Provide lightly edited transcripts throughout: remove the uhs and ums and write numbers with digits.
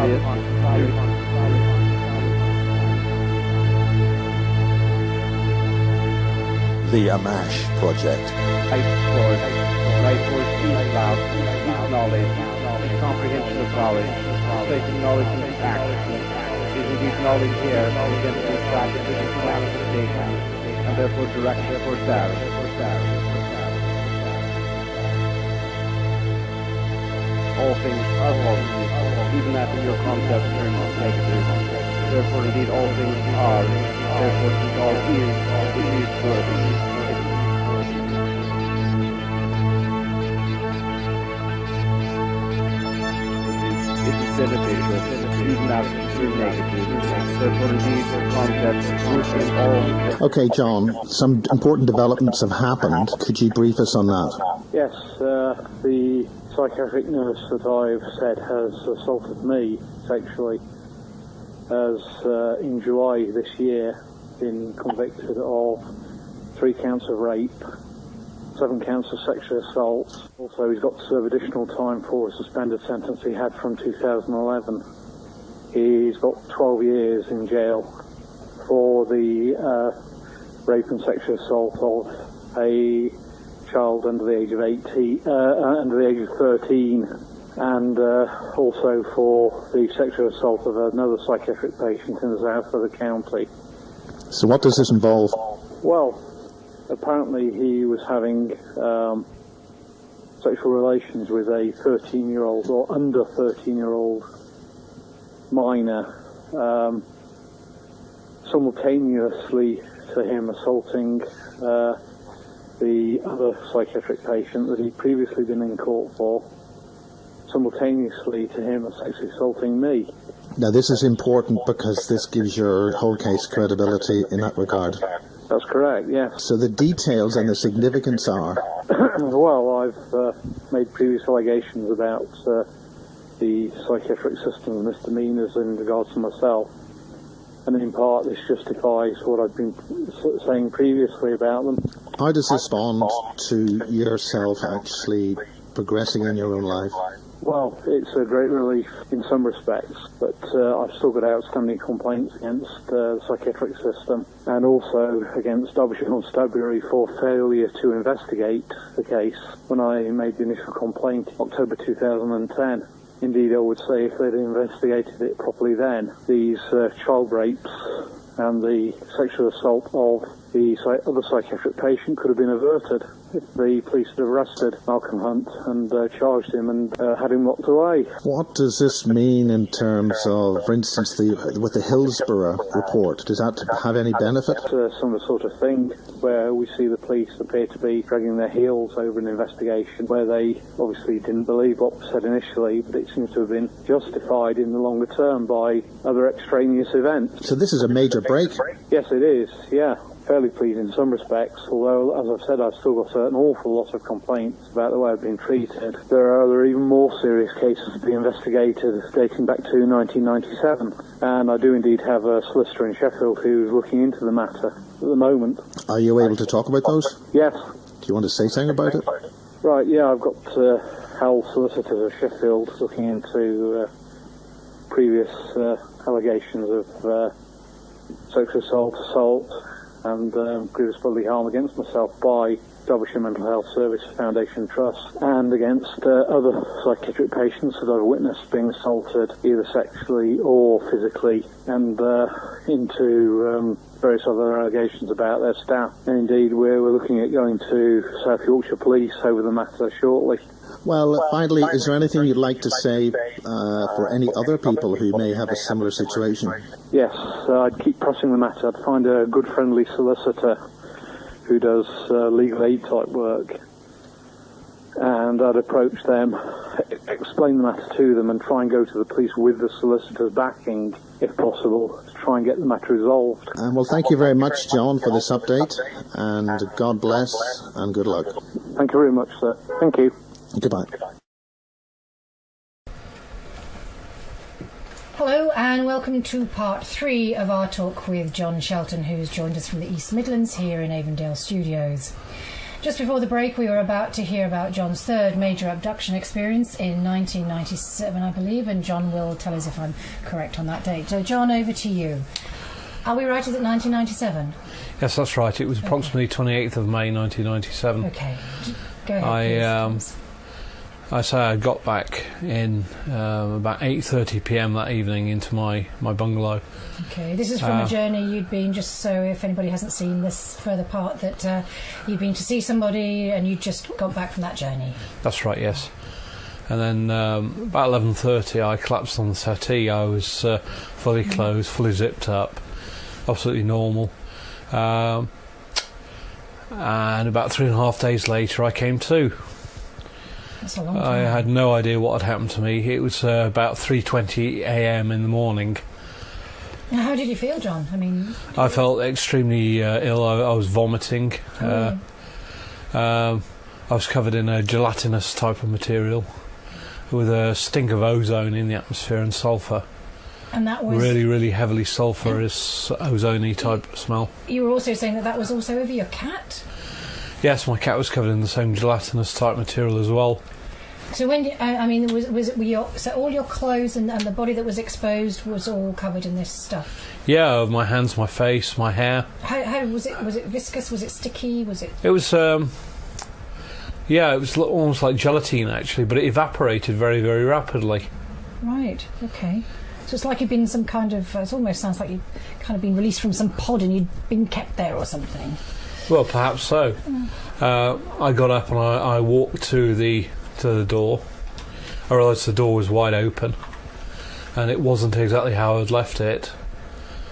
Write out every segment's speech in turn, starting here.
The AMMACH project. Knowledge, comprehension of knowledge, placing knowledge into action, using these knowledge here against the practice of classification, and therefore direction for doubt. All things are positive, even after your concept turns negative. Therefore, indeed, all things are. Therefore, indeed, all is good. It is beneficial, even after it turns negative. Therefore, indeed, the concept is all. Okay, John, some important developments have happened. Could you brief us on that? Yes, the psychiatric nurse that I've said has assaulted me sexually has, in July this year, been convicted of 3 counts of rape, 7 counts of sexual assault. Also, he's got to serve additional time for a suspended sentence he had from 2011. He's got 12 years in jail for the rape and sexual assault of a child under the age of 13, and also for the sexual assault of another psychiatric patient in the south of the county. So what does this involve? Well, apparently he was having sexual relations with a 13-year-old or under 13-year-old minor, simultaneously to him assaulting the other psychiatric patient that he'd previously been in court for, simultaneously to him sexually assaulting me. Now, this is important because this gives your whole case credibility in that regard. That's correct, yes. So the details and the significance are? Well, I've made previous allegations about the psychiatric system of misdemeanors in regards to myself, and in part this justifies what I've been saying previously about them. How does this respond to yourself actually progressing in your own life? Well, it's a great relief in some respects, but I've still got outstanding complaints against the psychiatric system and also against Derbyshire Constabulary for failure to investigate the case when I made the initial complaint in October 2010. Indeed, I would say if they'd investigated it properly then, these child rapes and the sexual assault of the other psychiatric patient could have been averted if the police had arrested Malcolm Hunt and charged him and had him locked away. What does this mean in terms of, for instance, with the Hillsborough report? Does that have any benefit? Some sort of thing where we see the police appear to be dragging their heels over an investigation where they obviously didn't believe what was said initially, but it seems to have been justified in the longer term by other extraneous events. So this is a major break? Yes, it is, yeah. Fairly pleased in some respects, although, as I've said, I've still got an awful lot of complaints about the way I've been treated. There are other even more serious cases to be investigated dating back to 1997, and I do indeed have a solicitor in Sheffield who's looking into the matter at the moment. Are you able to talk about those? Yes. Do you want to say something about it? Right, yeah, I've got Howell Solicitors of Sheffield looking into previous allegations of sexual assault, and grievous bodily harm against myself by Derbyshire Mental Health Service Foundation Trust and against other psychiatric patients that I've witnessed being assaulted either sexually or physically, and into various other allegations about their staff. And indeed we're looking at going to South Yorkshire Police over the matter shortly. Well, finally, is there anything you'd like to say for any other people who may have a similar situation? Yes, I'd keep pressing the matter. I'd find a good friendly solicitor who does legal aid type work, and I'd approach them, explain the matter to them, and try and go to the police with the solicitor's backing, if possible, to try and get the matter resolved. Well, thank you very much, John, for this update, and God bless and good luck. Thank you very much, sir. Thank you. Goodbye. Hello and welcome to part 3 of our talk with John Shelton, who's joined us from the East Midlands here in Avondale Studios. Just before the break, we were about to hear about John's third major abduction experience in 1997, I believe, and John will tell us if I'm correct on that date. So, John, over to you. Are we right? Is it 1997? Yes, that's right. It was approximately 28th of May 1997. Okay. Go ahead, please. I say I got back in about 8:30 p.m. that evening into my bungalow. Okay, this is from a journey you'd been, just so if anybody hasn't seen this further part, that you'd been to see somebody and you'd just got back from that journey. That's right, yes. And then about 11:30 I collapsed on the settee. I was fully clothed, fully zipped up, absolutely normal. And about 3.5 days later I came to. That's a long time. I had no idea what had happened to me. It was about 3:20 a.m. in the morning. Now, how did you feel, John? I mean, I felt extremely ill. I was vomiting. I was covered in a gelatinous type of material with a stink of ozone in the atmosphere and sulphur. And that was really, really heavily sulphurous, ozony type smell. You were also saying that was also over your cat? Yes, my cat was covered in the same gelatinous type material as well. So when so all your clothes and the body that was exposed was all covered in this stuff? Yeah, my hands, my face, my hair. How was it? Was it viscous? Was it sticky? Was it? It was. Yeah, it was almost like gelatine actually, but it evaporated very, very rapidly. Right. Okay. So it's like you'd been some kind of. It almost sounds like you'd kind of been released from some pod and you'd been kept there or something. Well, perhaps so. I got up and I walked to the door. I realised the door was wide open, and it wasn't exactly how I'd left it.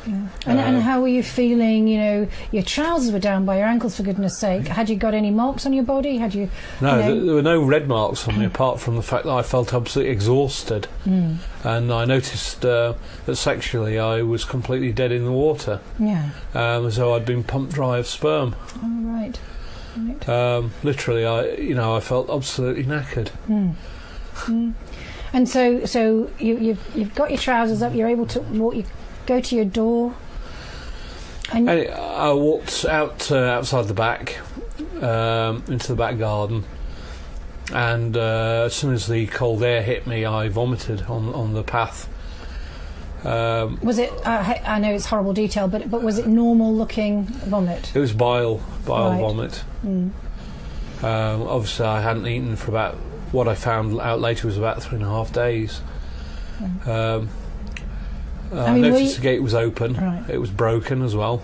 Yeah. And how were you feeling? You know, your trousers were down by your ankles, for goodness sake. Had you got any marks on your body? Had you? No, there were no red marks on me apart from the fact that I felt absolutely exhausted, and I noticed that sexually I was completely dead in the water. Yeah. So I'd been pumped dry of sperm. Oh, right. Literally, I felt absolutely knackered. And so you've got your trousers up. You're able to walk. You go to your door. And I walked outside the back into the back garden, and as soon as the cold air hit me, I vomited on the path. Was it? I know it's horrible detail, but was it normal looking vomit? It was bile Right. vomit. Obviously, I hadn't eaten for about, what I found out later was about 3.5 days. I noticed the gate was open. Right. It was broken as well.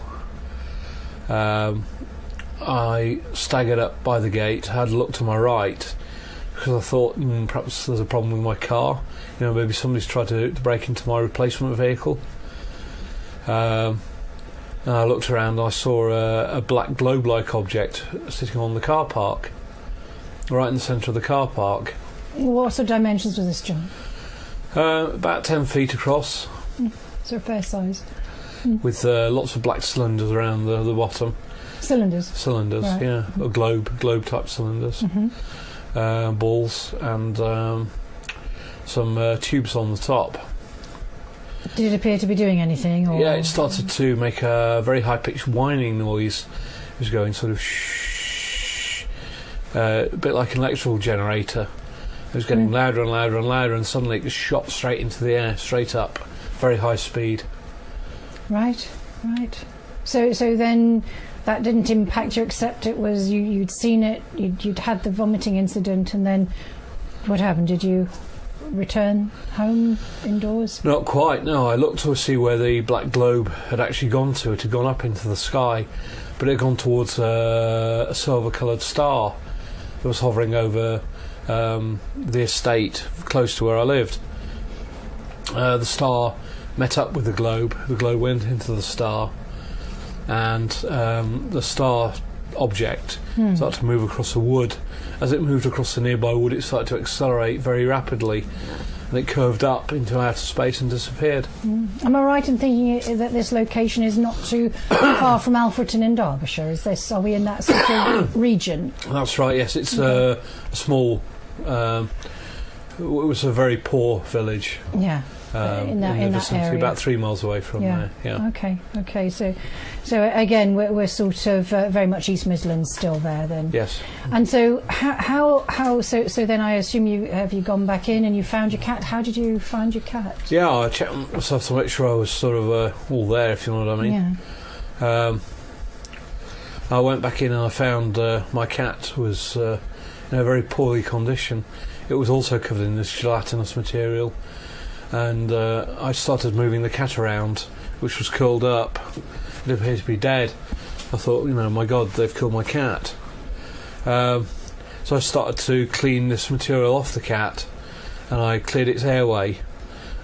I staggered up by the gate, had a look to my right, because I thought perhaps there's a problem with my car. Maybe somebody's tried to break into my replacement vehicle. And I looked around and I saw a black globe-like object sitting on the car park, right in the centre of the car park. What sort of dimensions was this, John? About 10 feet across. So fair sized. With lots of black cylinders around the bottom. Cylinders, right. Yeah. Or globe type cylinders. Balls and some tubes on the top. Did it appear to be doing anything? Or? Yeah, it started to make a very high-pitched whining noise. It was going sort of shh, a bit like an electrical generator. It was getting louder and louder and louder, and suddenly it just shot straight into the air, straight up, very high speed. Right. So then that didn't impact you, except it was you'd seen it, you'd had the vomiting incident, and then what happened? Did you return home indoors? Not quite, no. I looked to see where the black globe had actually gone to. It had gone up into the sky, but it had gone towards a silver-coloured star that was hovering over the estate close to where I lived. The star met up with the globe went into the star, and the star object started to move across the wood. As it moved across the nearby wood, it started to accelerate very rapidly, and it curved up into outer space and disappeared. Am I right in thinking that this location is not too far from Alfreton in Derbyshire? Are we in that sort of region? That's right, yes. It's a small... it was a very poor village. Yeah. in that vicinity, area, about 3 miles away from there. Yeah. Okay. So again, we're sort of very much East Midlands still there then. Yes. And so so then I assume you gone back in and you found your cat. How did you find your cat? Yeah, I checked myself to make sure I was sort of all there, if you know what I mean. Yeah. I went back in and I found my cat was in a very poorly condition. It was also covered in this gelatinous material, and I started moving the cat around, which was curled up. It appeared to be dead. I thought, my God, they've killed my cat. So I started to clean this material off the cat, and I cleared its airway.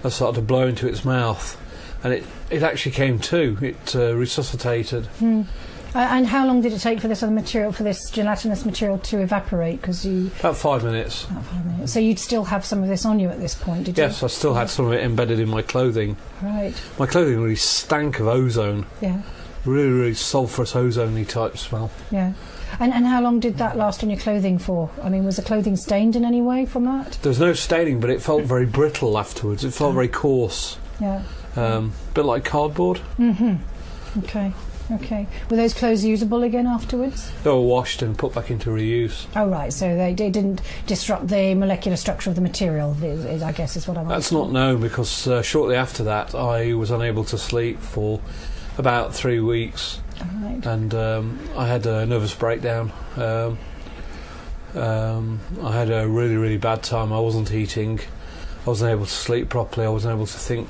I started to blow into its mouth, and it actually came to. It resuscitated. And how long did it take for this gelatinous material to evaporate? About 5 minutes. About 5 minutes. So you'd still have some of this on you at this point, did you? Yes, I still had some of it embedded in my clothing. Right. My clothing really stank of ozone. Yeah. Really, really sulphurous, ozone-y type smell. Yeah. And how long did that last on your clothing for? I mean, was the clothing stained in any way from that? There was no staining, but it felt very brittle afterwards. It felt very coarse. Yeah. A bit like cardboard. Mm-hmm. Okay. Were those clothes usable again afterwards? They were washed and put back into reuse. Oh, right. So they didn't disrupt the molecular structure of the material, I guess is what I'm That's not known, because shortly after that I was unable to sleep for about 3 weeks. Right. And I had a nervous breakdown. I had a really, really bad time. I wasn't eating. I wasn't able to sleep properly. I wasn't able to think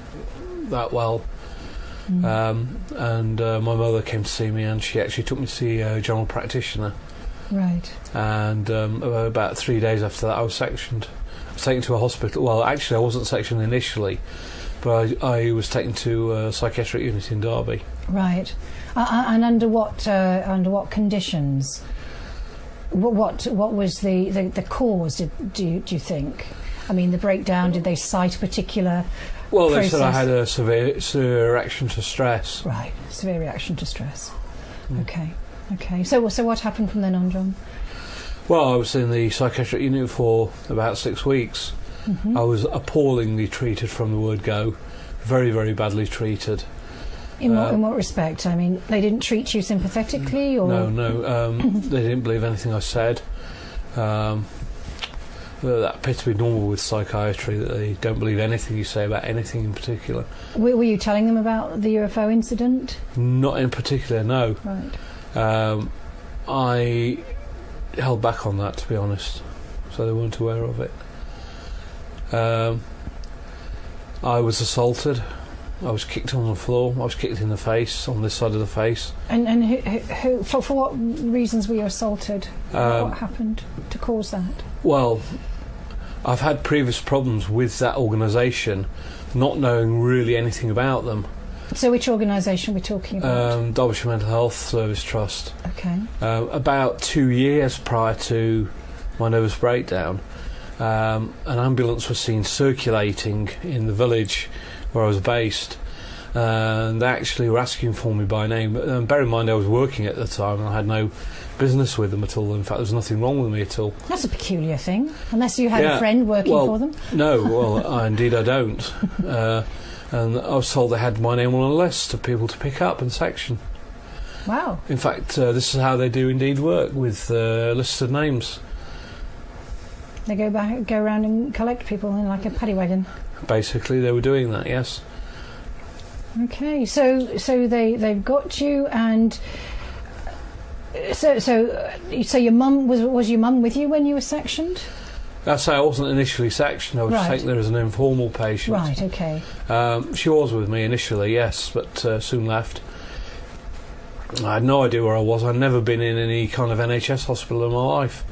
that well. And my mother came to see me, and she actually took me to see a general practitioner. Right. And about 3 days after that, I was sectioned. I was taken to a hospital. Well, actually, I wasn't sectioned initially, but I was taken to a psychiatric unit in Derby. Right. And under what conditions? What was the cause? Do you think? I mean, the breakdown. Did they cite a particular? Well, they process? said I had a severe reaction to stress. Right, severe reaction to stress. Okay. So what happened from then on, John? Well, I was in the psychiatric unit for about 6 weeks. I was appallingly treated from the word go. Very, very badly treated. In what respect? I mean, they didn't treat you sympathetically, or no. They didn't believe anything I said. That appears to be normal with psychiatry, that they don't believe anything you say about anything in particular. Were you telling them about the UFO incident? Not in particular, no. Right. I held back on that, to be honest, so they weren't aware of it. I was assaulted. I was kicked on the floor. I was kicked in the face, on this side of the face. And who for what reasons were you assaulted? What happened to cause that? Well, I've had previous problems with that organisation, not knowing really anything about them. So which organisation are we talking about? Derbyshire Mental Health Service Trust. Okay. About 2 years prior to my nervous breakdown, an ambulance was seen circulating in the village where I was based, and they actually were asking for me by name. Bear in mind I was working at the time and I had no business with them at all. In fact, there was nothing wrong with me at all. That's a peculiar thing, unless you had a friend working for them. No, well, indeed I don't. And I was told they had my name on a list of people to pick up and section. Wow. In fact, this is how they do indeed work, with lists of names. They go around and collect people in like a paddy wagon. Basically, they were doing that, yes. Okay, so they've got you, and so your mum was your mum with you when you were sectioned? I'd say I wasn't initially sectioned. I was taken there as an informal patient. Right. Okay. She was with me initially, yes, but soon left. I had no idea where I was. I'd never been in any kind of NHS hospital in my life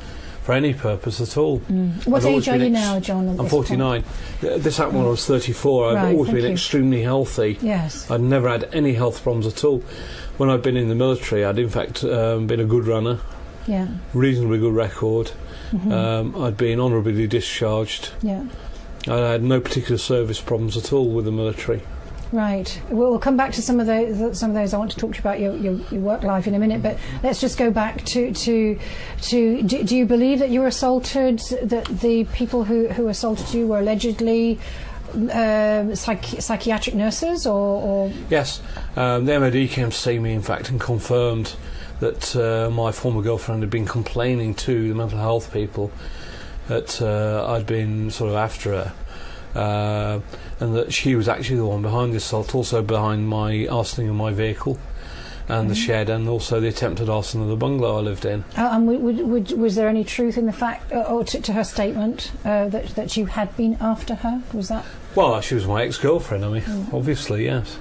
for any purpose at all. What age are you now, John? I'm 49. This happened when I was 34. I've always been extremely healthy. Yes. I'd never had any health problems at all. When I'd been in the military, I'd in fact been a good runner. Yeah. Reasonably good record. I'd been honourably discharged. Yeah. I had no particular service problems at all with the military. Right. We'll come back to some of those. I want to talk to you about your work life in a minute, but let's just go back to do you believe that you were assaulted, that the people who assaulted you were allegedly psychiatric nurses or Yes, the MOD came to see me, in fact, and confirmed that my former girlfriend had been complaining to the mental health people that I'd been sort of after her, and that she was actually the one behind the assault, also behind my arsoning of my vehicle and the shed, and also the attempted arson of the bungalow I lived in. and was there any truth in the fact, or to her statement, that you had been after her? Was that? Well, she was my ex-girlfriend. I mean, obviously, yes.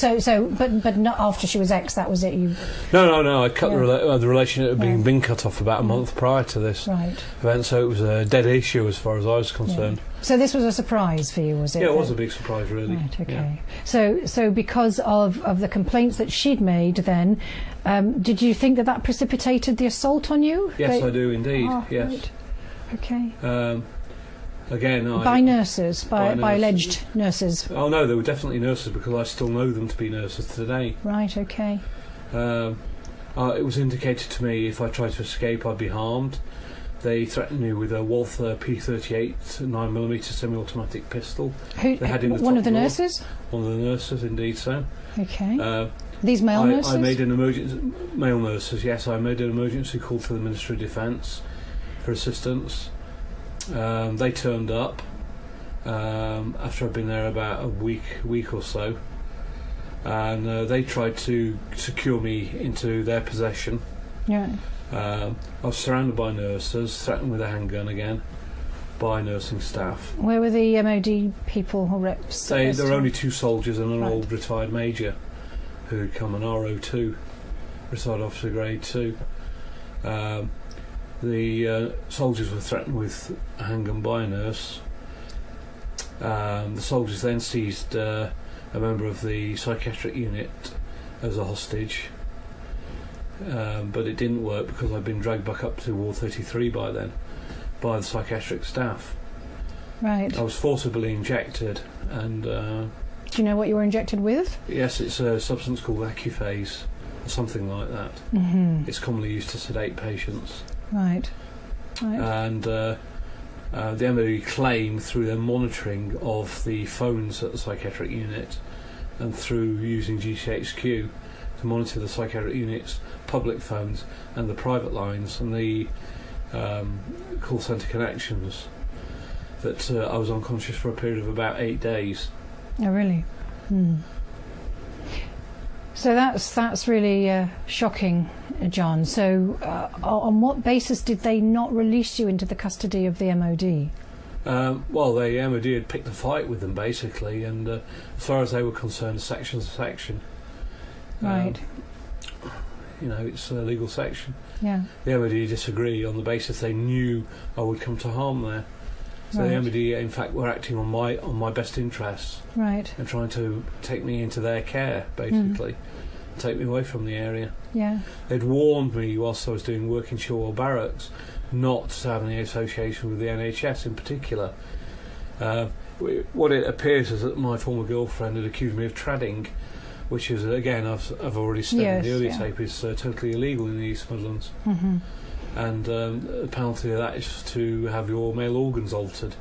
But not after she was ex. That was it. You. No. I cut the relationship had been cut off about a month prior to this event, so it was a dead issue as far as I was concerned. Yeah. So this was a surprise for you, was it? Yeah, it was a big surprise, really. Right. Okay. Yeah. So because of the complaints that she'd made, then did you think that precipitated the assault on you? Yes, I do indeed. Oh, yes. Right. Okay. Again, by nurses, by alleged nurses. Oh no, they were definitely nurses, because I still know them to be nurses today. Right. Okay. It was indicated to me if I tried to escape, I'd be harmed. They threatened me with a Walther P38 9mm semi-automatic pistol. Who? They had in the one top of the drawer. nurses? One of the nurses, indeed so. Okay. These male nurses? I made an emergency... Male nurses, yes. I made an emergency call to the Ministry of Defence for assistance. They turned up after I'd been there about a week or so, and they tried to secure me into their possession. Yeah. I was surrounded by nurses, threatened with a handgun again by nursing staff. Where were the MOD people or reps? There were only two soldiers and an old retired major who had come, an RO2, retired officer grade 2. The soldiers were threatened with a handgun by a nurse. The soldiers then seized a member of the psychiatric unit as a hostage, but it didn't work because I'd been dragged back up to Ward 33 by then by the psychiatric staff. Right. I was forcibly injected, and do you know what you were injected with? yes, it's a substance called Accuphase, or something like that. It's commonly used to sedate patients. Right. And the MOD claim through their monitoring of the phones at the psychiatric unit and through using GCHQ to monitor the psychiatric unit's public phones and the private lines and the call centre connections, that I was unconscious for a period of about 8 days. Oh, really? So that's really shocking, John. So on what basis did they not release you into the custody of the MOD? Well, the MOD had picked a fight with them, basically, and as far as they were concerned, section's a section. Right. It's a legal section. Yeah. The MOD disagree on the basis they knew I would come to harm there. So the MOD, in fact, were acting on my best interests. Right. And trying to take me into their care, basically. Take me away from the area. Yeah. They'd warned me whilst I was doing work in Shorewell Barracks not to have any association with the NHS in particular. What it appears is that my former girlfriend had accused me of treading, which is, again, I've already said in the earlier tape, is totally illegal in the East Midlands. And the penalty of that is to have your male organs altered,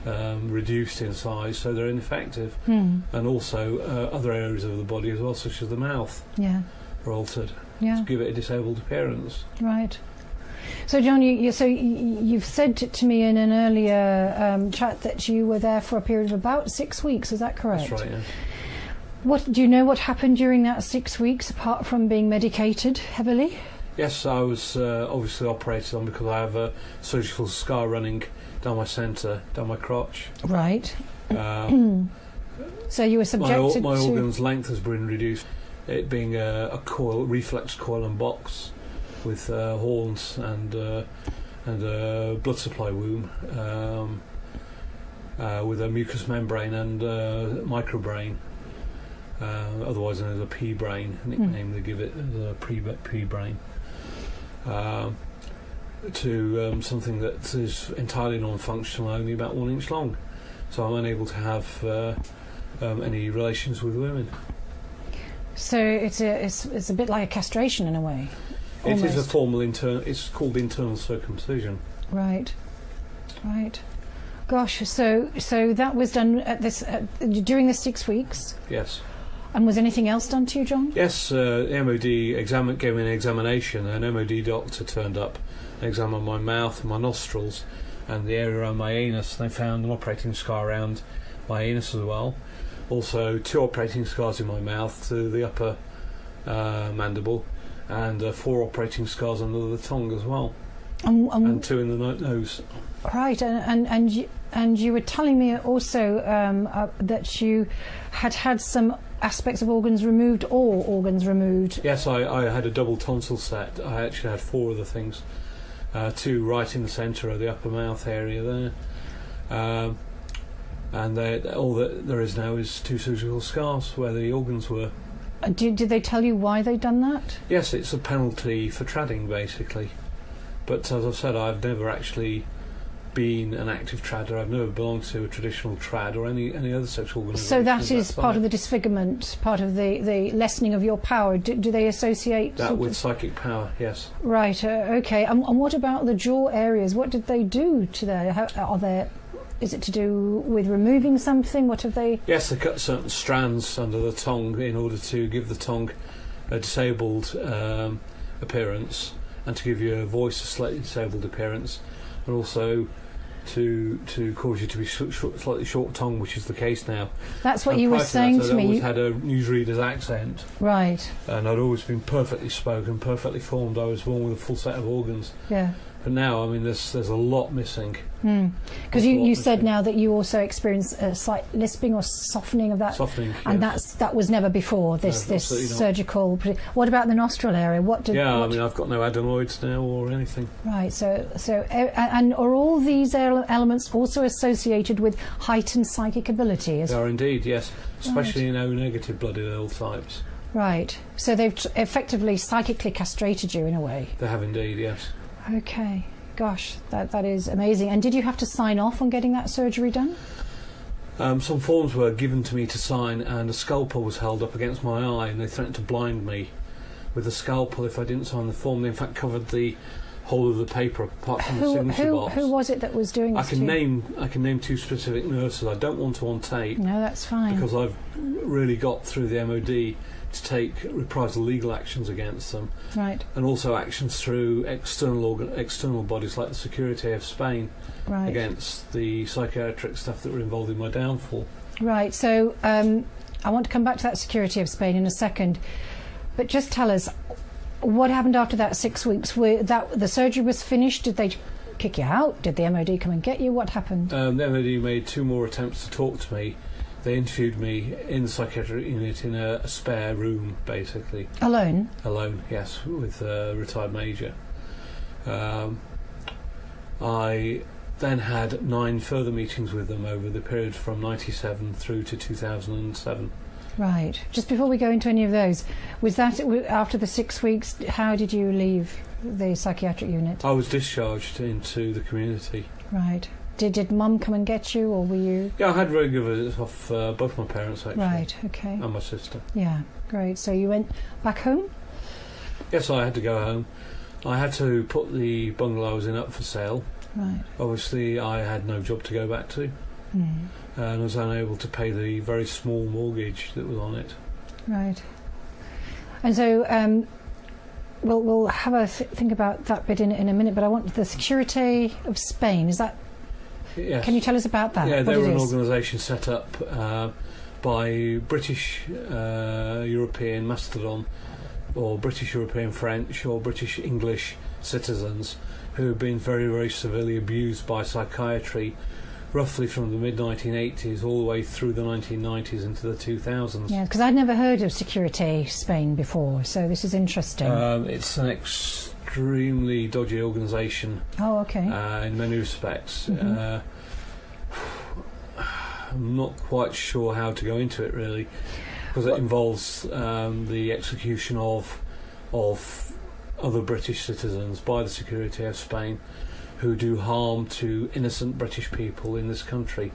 reduced in size so they're ineffective, and also other areas of the body as well, such as the mouth, are altered to give it a disabled appearance. Right. So, John, you've said to me in an earlier chat that you were there for a period of about 6 weeks. Is that correct? That's right. Yeah. What do you know? What happened during that 6 weeks, apart from being medicated heavily? Yes, I was obviously operated on because I have a surgical scar running down my centre, down my crotch. Right. So you were subjected to... My organ's length has been reduced, it being a coil, reflex coil and box with horns and a blood supply womb with a mucous membrane and microbrain, otherwise known as a P-brain, nickname they give it, the P-brain. To something that is entirely non-functional, only about 1 inch long. So I'm unable to have any relations with women. So it's a bit like a castration in a way. Almost. It is a formal it's called internal circumcision. Right. Right. Gosh, so that was done at this during the 6 weeks. Yes. And was anything else done to you, John? Yes, the MOD gave me an examination. An MOD doctor turned up and examined my mouth and my nostrils and the area around my anus. They found an operating scar around my anus as well. Also, 2 operating scars in my mouth to the upper mandible, and 4 operating scars under the tongue as well, and 2 in the nose. Right, and you were telling me also that you had some aspects of organs removed, all organs removed. Yes, I had a double tonsil set. I actually had 4 of the things, 2 right in the centre of the upper mouth area there, and all that there is now is 2 surgical scars where the organs were. Did they tell you why they'd done that? Yes, it's a penalty for tradding, basically. But as I've said, I've never actually been an active tradder. I've never belonged to a traditional trad or any other sexual organisation. So that is part of the disfigurement, part of the lessening of your power. Do they associate that with psychic power? Yes. Right. Okay. And what about the jaw areas? What did they do to there? Is it to do with removing something? What have they? Yes, they cut certain strands under the tongue in order to give the tongue a disabled appearance, and to give your voice a slightly disabled appearance, and also to cause you to be slightly short-tongued, which is the case now. That's what you were saying to me. I'd always had a newsreader's accent. Right. And I'd always been perfectly spoken, perfectly formed. I was born with a full set of organs. Yeah. But now, I mean, there's a lot missing. Because you said now that you also experienced a slight lisping or softening of that. Softening, and yes. that was never before, this surgical... What about the nostril area? I mean, I've got no adenoids now or anything. Right, and are all these elements also associated with heightened psychic ability? They are indeed, yes. Especially in O-negative blooded L types. Right, so they've effectively psychically castrated you in a way? They have indeed, yes. Okay, gosh, that is amazing. And did you have to sign off on getting that surgery done? Some forms were given to me to sign, and a scalpel was held up against my eye, and they threatened to blind me with a scalpel if I didn't sign the form. They in fact covered the whole of the paper apart from the signature box. Who was it that was doing this? I can name 2 specific nurses. I don't want to on tape. No, that's fine. Because I've really got through the MOD to take reprisal legal actions against them, right, and also actions through external bodies like the Security of Spain, right, against the psychiatric stuff that were involved in my downfall. Right. So I want to come back to that Security of Spain in a second, but just tell us what happened after that 6 weeks. The surgery was finished. Did they kick you out? Did the MOD come and get you? What happened? The MOD made 2 more attempts to talk to me. They interviewed me in the psychiatric unit in a spare room, basically. Alone? Alone, yes, with a retired major. I then had 9 further meetings with them over the period from 1997 through to 2007. Right. Just before we go into any of those, was that after the 6 weeks? How did you leave the psychiatric unit? I was discharged into the community. Right. Did Mum come and get you, or were you? Yeah, I had regular visits off both my parents, actually. Right, okay. And my sister. Yeah, great. So you went back home? Yes, I had to go home. I had to put the bungalow I was in up for sale. Right. Obviously, I had no job to go back to. And I was unable to pay the very small mortgage that was on it. Right. And so we'll have a think about that bit in a minute, but I want the Security of Spain, is that... Yes. Can you tell us about that? Yeah, they were an organisation set up by British European Mastodon, or British European French, or British English citizens who have been very, very severely abused by psychiatry, roughly from the mid-1980s all the way through the 1990s into the 2000s. Yeah, because I'd never heard of Security Spain before, so this is interesting. It's an extremely dodgy organisation. Oh, okay. In many respects. I'm not quite sure how to go into it, really, because it involves the execution of other British citizens by the Security of Spain who do harm to innocent British people in this country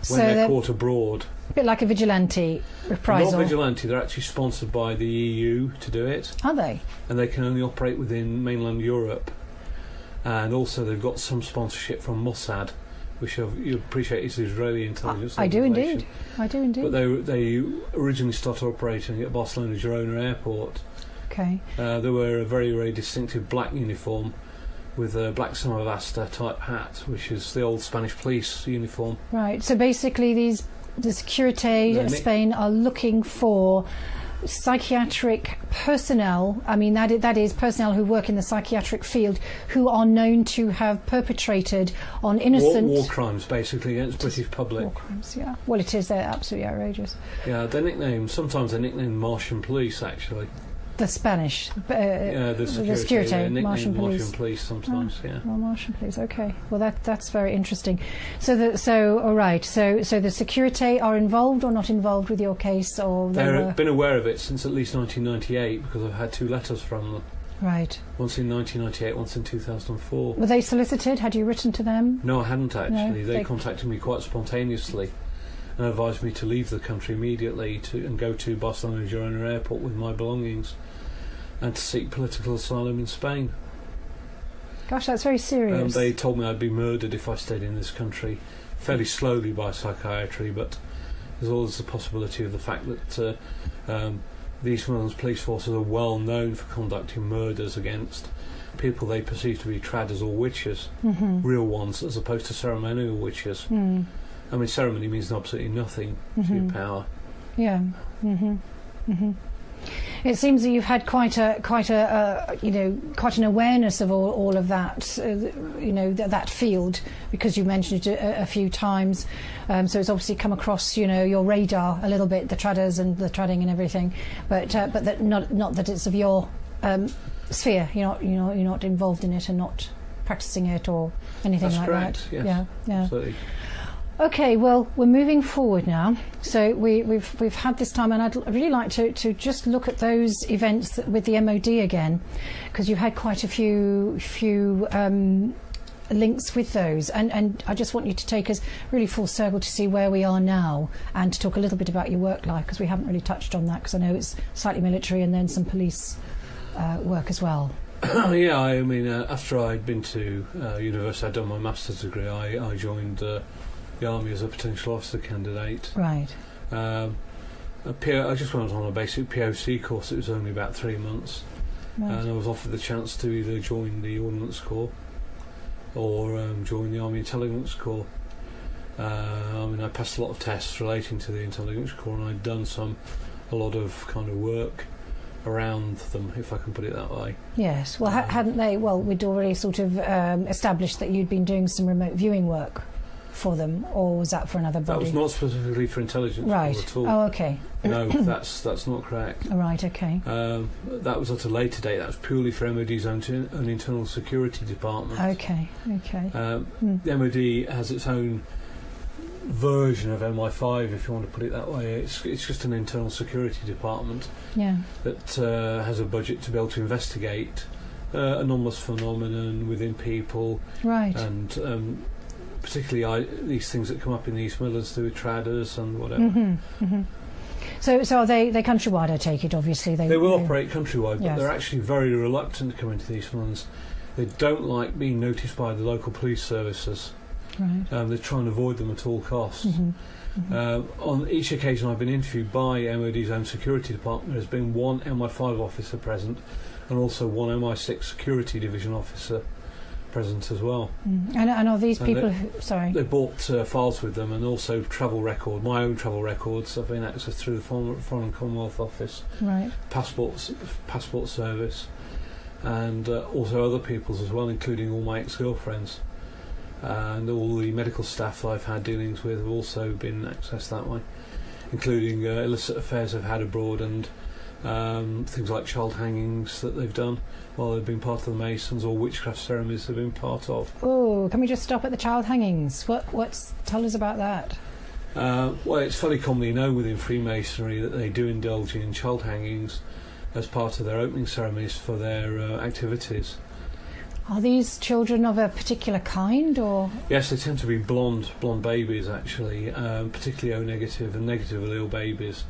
when they're caught abroad. A bit like a vigilante reprisal. Not vigilante, they're actually sponsored by the EU to do it. Are they? And they can only operate within mainland Europe. And also they've got some sponsorship from Mossad, which you appreciate is Israeli intelligence. I do organisation. indeed. I do indeed. But they originally started operating at Barcelona Girona Airport. Okay. They were a very, very distinctive black uniform with a black Samavasta type hat, which is the old Spanish police uniform. Right. So basically, the Securite of Spain are looking for psychiatric personnel. I mean, that is personnel who work in the psychiatric field who are known to have perpetrated on innocent war crimes, basically, against British public. War crimes, yeah. Well, it is. They're absolutely outrageous. Yeah, sometimes they're nicknamed Martian police, actually. The Spanish, the Securite, Martian police sometimes, yeah. Well, Martian police, okay. Well, that's very interesting. All right. So the Securite are involved or not involved with your case, or they've been aware of it since at least 1998 because I've had 2 letters from them. Right. Once in 1998, once in 2004. Were they solicited? Had you written to them? No, I hadn't actually. No, they contacted me quite spontaneously and advised me to leave the country immediately and go to Barcelona Girona Airport with my belongings and to seek political asylum in Spain. Gosh, that's very serious. They told me I'd be murdered if I stayed in this country, fairly slowly by psychiatry, but there's always the possibility of the fact that the East Midlands police forces are well known for conducting murders against people they perceive to be tradders or witches, real ones, as opposed to ceremonial witches. I mean, ceremony means absolutely nothing to power. Yeah. It seems that you've had quite an awareness of all of that, that field, because you mentioned it a few times. So it's obviously come across, your radar a little bit, the tradders and the tradding and everything, but that not that it's of your sphere. You're not involved in it and not practicing it or anything like correct, that. Yes, yeah. Absolutely. Okay, well, we're moving forward now. So we've had this time, and I'd really like to just look at those events with the MOD again, because you had quite a few links with those, and I just want you to take us really full circle to see where we are now, and to talk a little bit about your work life, because we haven't really touched on that, because I know it's slightly military and then some police work as well. Yeah, I mean, after I'd been to university, I'd done my master's degree, I joined the Army as a potential officer candidate. Right. I just went on a basic POC course. It was only about 3 months. Right. And I was offered the chance to either join the Ordnance Corps or join the Army Intelligence Corps. I passed a lot of tests relating to the Intelligence Corps, and I'd done a lot of kind of work around them, if I can put it that way. Yes. Well, hadn't they? Well, we'd already sort of established that you'd been doing some remote viewing work for them, or was that for another body? That was not specifically for intelligence right. at all. Oh, okay. No, that's not correct. Right. Okay. That was at a later date. That was purely for MOD's own internal security department. Okay. The MOD has its own version of MI5, if you want to put it that way. It's just an internal security department. Yeah. That has a budget to be able to investigate anomalous phenomenon within people. Right. And particularly these things that come up in the East Midlands to do with tradders and whatever. So are they countrywide, I take it, obviously? They will operate countrywide, but yes. they're actually very reluctant to come into the East Midlands. They don't like being noticed by the local police services. Right. They try and avoid them at all costs. On each occasion I've been interviewed by MOD's own security department, there's been one MI5 officer present and also one MI6 security division officer present as well. And are these people sorry? They brought files with them, and also my own travel records have been accessed through the Foreign Commonwealth Office, right? Passport Service, and also other people's as well, including all my ex-girlfriends, and all the medical staff that I've had dealings with have also been accessed that way, including illicit affairs I've had abroad, and things like child hangings that they've done while they've been part of the Masons, or witchcraft ceremonies they've been part of. Oh, can we just stop at the child hangings? Tell us about that. Well, it's fairly commonly known within Freemasonry that they do indulge in child hangings as part of their opening ceremonies for their activities. Are these children of a particular kind, or...? Yes, they tend to be blonde babies, actually, particularly O-negative and negative allele babies.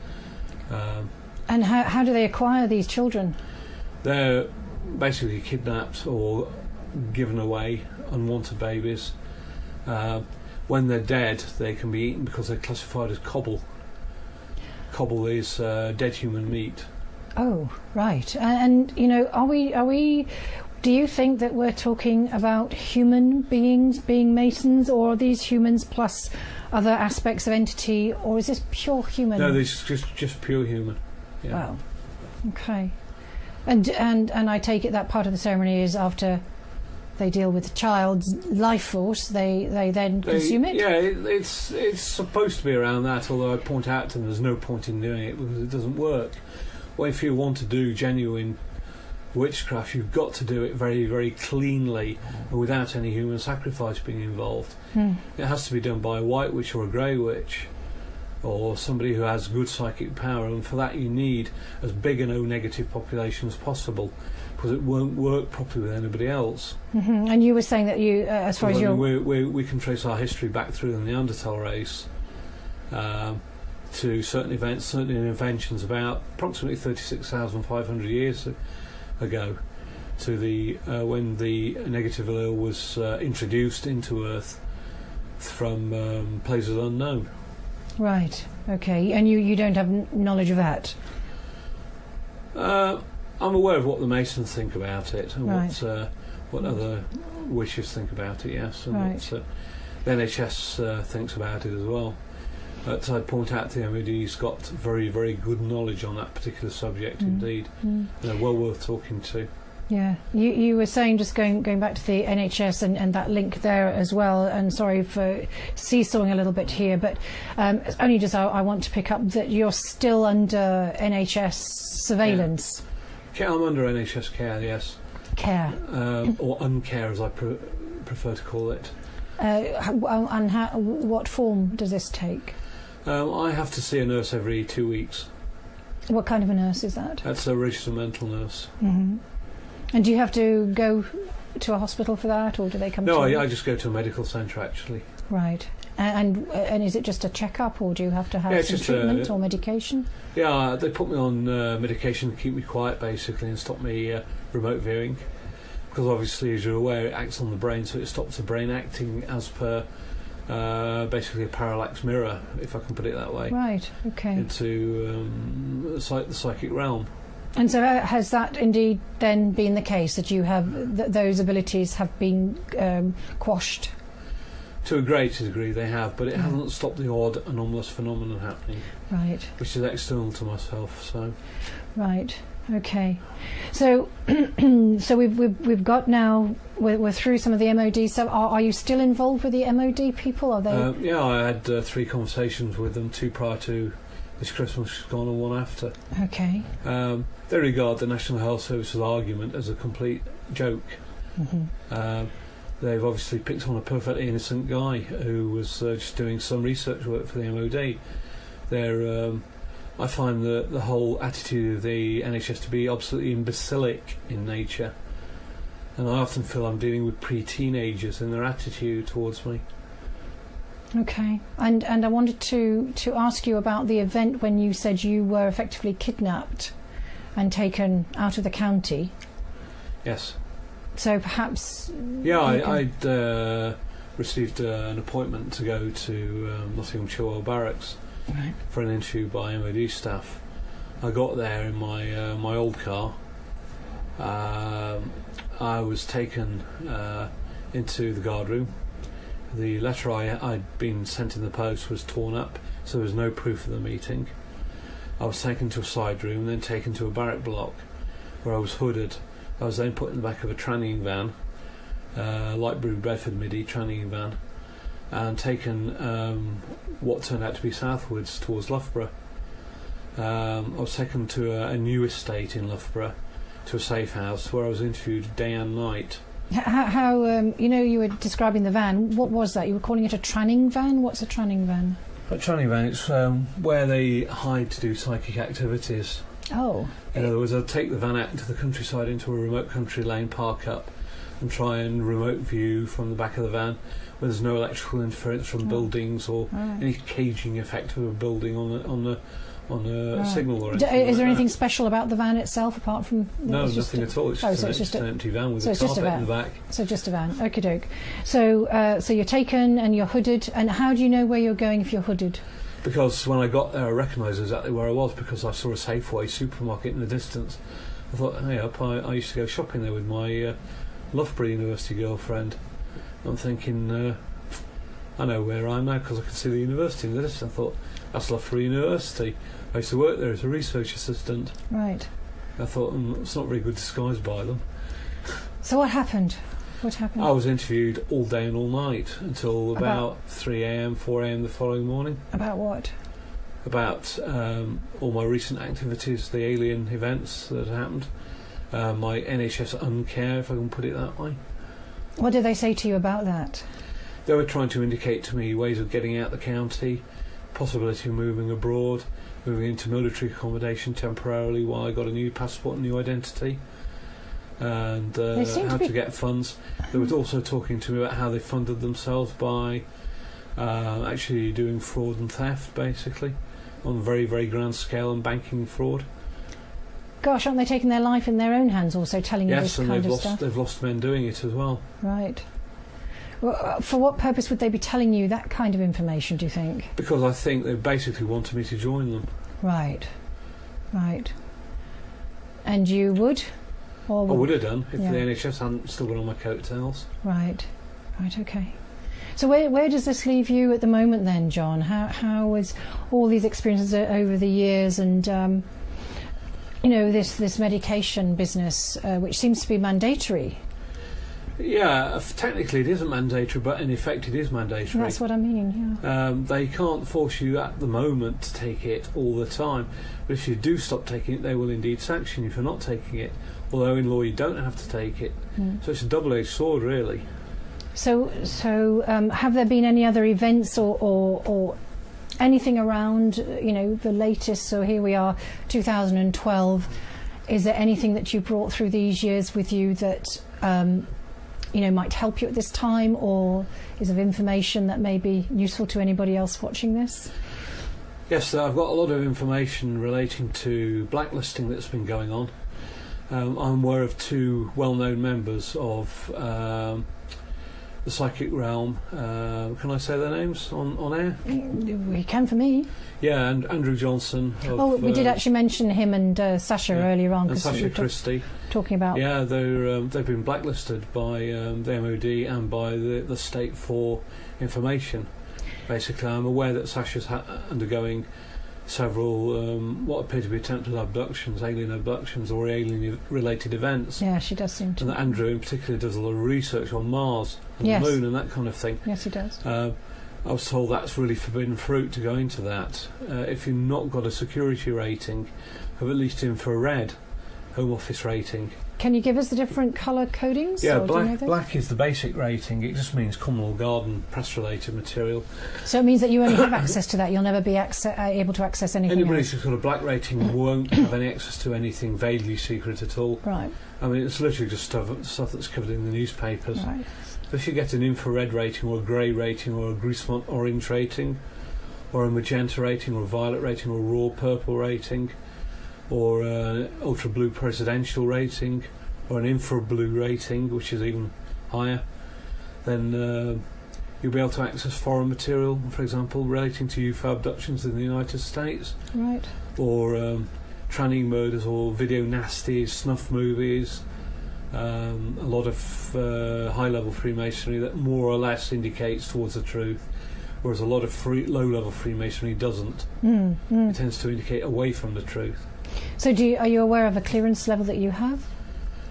And how do they acquire these children? They're basically kidnapped or given away, unwanted babies. when they're dead, they can be eaten because they're classified as cobble. Cobble is dead human meat. Oh, right. And you know, are we? Do you think that we're talking about human beings being Masons, or are these humans plus other aspects of entity, or is this pure human? No, this is just pure human. Yeah. Wow. Okay. And I take it that part of the ceremony is after they deal with the child's life force, they then consume it? Yeah, it's supposed to be around that, although I point out to them there's no point in doing it because it doesn't work. Well, if you want to do genuine witchcraft, you've got to do it very, very cleanly and without any human sacrifice being involved. It has to be done by a white witch or a grey witch, or somebody who has good psychic power, and for that you need as big an O-negative population as possible, because it won't work properly with anybody else. And you were saying that you, as far as we can trace our history back through the Neanderthal race to certain events, certain inventions about approximately 36,500 years ago, to the when the negative allele was introduced into Earth from places unknown. Right. Okay. And you don't have knowledge of that? I'm aware of what the Masons think about it, and right. what other witches think about it. Yes, and right. what the NHS thinks about it as well. But I point out the MOD's got very, very good knowledge on that particular subject indeed. They're well worth talking to. Yeah, you were saying, just going back to the NHS and that link there as well, and sorry for seesawing a little bit here, but only just I want to pick up that you're still under NHS surveillance. Yeah, I'm under NHS care, yes. Care. Or uncare, as I prefer to call it. And what form does this take? I have to see a nurse every 2 weeks. What kind of a nurse is that? That's a registered mental nurse. And do you have to go to a hospital for that, or do they come to you? No, I just go to a medical centre, actually. Right. And is it just a check-up, or do you have to have some treatment or medication? Yeah, they put me on medication to keep me quiet, basically, and stop me remote viewing. Because obviously, as you're aware, it acts on the brain, so it stops the brain acting as per basically a parallax mirror, if I can put it that way. Right, okay. Into the psychic realm. And so has that indeed then been the case, that you have those abilities have been quashed? To a greater degree they have, but it hasn't stopped the odd anomalous phenomenon happening. Right. Which is external to myself, so... Right, okay. So so we've got now, we're through some of the MOD stuff. Are you still involved with the MOD people? Are they? Yeah, I had 3 conversations with them, 2 prior to this Christmas gone and 1 after. Okay. They regard the National Health Service's argument as a complete joke. They've obviously picked on a perfectly innocent guy who was just doing some research work for the MOD. I find the whole attitude of the NHS to be absolutely imbecilic in nature, and I often feel I'm dealing with pre-teenagers in their attitude towards me. Okay, and I wanted to ask you about the event when you said you were effectively kidnapped and taken out of the county. Yes. So perhaps... Yeah, I'd received an appointment to go to Nottinghamshire Barracks for an interview by MOD staff. I got there in my old car. I was taken into the guard room. The letter I'd been sent in the post was torn up, so there was no proof of the meeting. I was taken to a side room, then taken to a barrack block where I was hooded. I was then put in the back of a tranning van, light blue Bedford Midi tranning van, and taken what turned out to be southwards towards Loughborough. I was taken to a new estate in Loughborough, to a safe house where I was interviewed day and night. How you were describing the van. What was that? You were calling it a tranning van? What's a tranning van? A tranning van, it's where they hide to do psychic activities. Oh. In other words, I'd take the van out into the countryside, into a remote country lane, park up, and try and remote view from the back of the van where there's no electrical interference from buildings or any caging effect of a building on on a signal or Is anything. there like anything that. special about the van itself apart from? No, nothing at all. It's just an empty van with a carpet in the back. So just a van. Okie doke. So so you're taken and you're hooded. And how do you know where you're going if you're hooded? Because when I got there, I recognised exactly where I was because I saw a Safeway supermarket in the distance. I thought, hey up, I used to go shopping there with my Loughborough University girlfriend. I'm thinking, I know where I am now because I can see the university in the distance. I thought, that's Loughborough University. I used to work there as a research assistant. Right. I thought, it's not very good disguised by them. So what happened? What happened? I was interviewed all day and all night until about 3 a.m, 4 a.m. the following morning. About what? About all my recent activities, the alien events that had happened, my NHS uncare, if I can put it that way. What did they say to you about that? They were trying to indicate to me ways of getting out the county, possibility of moving abroad, moving into military accommodation temporarily while I got a new passport and new identity, and how to get funds. They were also talking to me about how they funded themselves by actually doing fraud and theft, basically, on a very, very grand scale, and banking fraud. Gosh, aren't they taking their life in their own hands also, telling you Yes, this and kind of stuff? they've lost men doing it as well. Right. Well, for what purpose would they be telling you that kind of information, do you think? Because I think they basically wanted me to join them. Right. Right. And you would? Or I would have done if Yeah. the NHS hadn't still been on my coattails. Right. Right, okay. So where does this leave you at the moment then, John? How was all these experiences over the years and, this medication business, which seems to be mandatory? Yeah, technically it isn't mandatory, but in effect it is mandatory. That's what I mean, yeah. They can't force you at the moment to take it all the time, but if you do stop taking it, they will indeed sanction you for not taking it, although in law you don't have to take it. So it's a double-edged sword, really. So have there been any other events or anything around, the latest? So here we are, 2012. Is there anything that you brought through these years with you that might help you at this time, or is of information that may be useful to anybody else watching this? Yes, I've got a lot of information relating to blacklisting that's been going on. I'm aware of two well-known members of the psychic realm. Can I say their names on air? We can for me. Yeah, and Andrew Johnston. We did actually mention him and Sasha earlier on. And Sasha Christie. Talking about... Yeah, they've been blacklisted by the MOD and by the state for information. Basically, I'm aware that Sasha's undergoing several what appear to be attempted abductions, alien abductions or alien-related events. Yeah, she does seem to. And that Andrew in particular does a lot of research on Mars and the Moon and that kind of thing. Yes, he does. I was told that's really forbidden fruit to go into that. If you've not got a security rating of at least infrared, Home Office rating. Can you give us the different colour codings? Yeah, black is the basic rating. It just means common or garden press-related material. So it means that you only have access to that. You'll never be able to access anything Anybody else. who's got a black rating won't have any access to anything vaguely secret at all. Right. I mean, it's literally just stuff that's covered in the newspapers. Right. But if you get an infrared rating or a grey rating or a Grismont orange rating or a magenta rating or a violet rating or a raw purple rating or an ultra blue presidential rating or an infra blue rating, which is even higher, then you'll be able to access foreign material, for example, relating to UFO abductions in the United States. Right. Or tranny murders or video nasties, snuff movies, a lot of high-level Freemasonry that more or less indicates towards the truth, whereas a lot of low-level Freemasonry doesn't. It tends to indicate away from the truth. So are you aware of a clearance level that you have?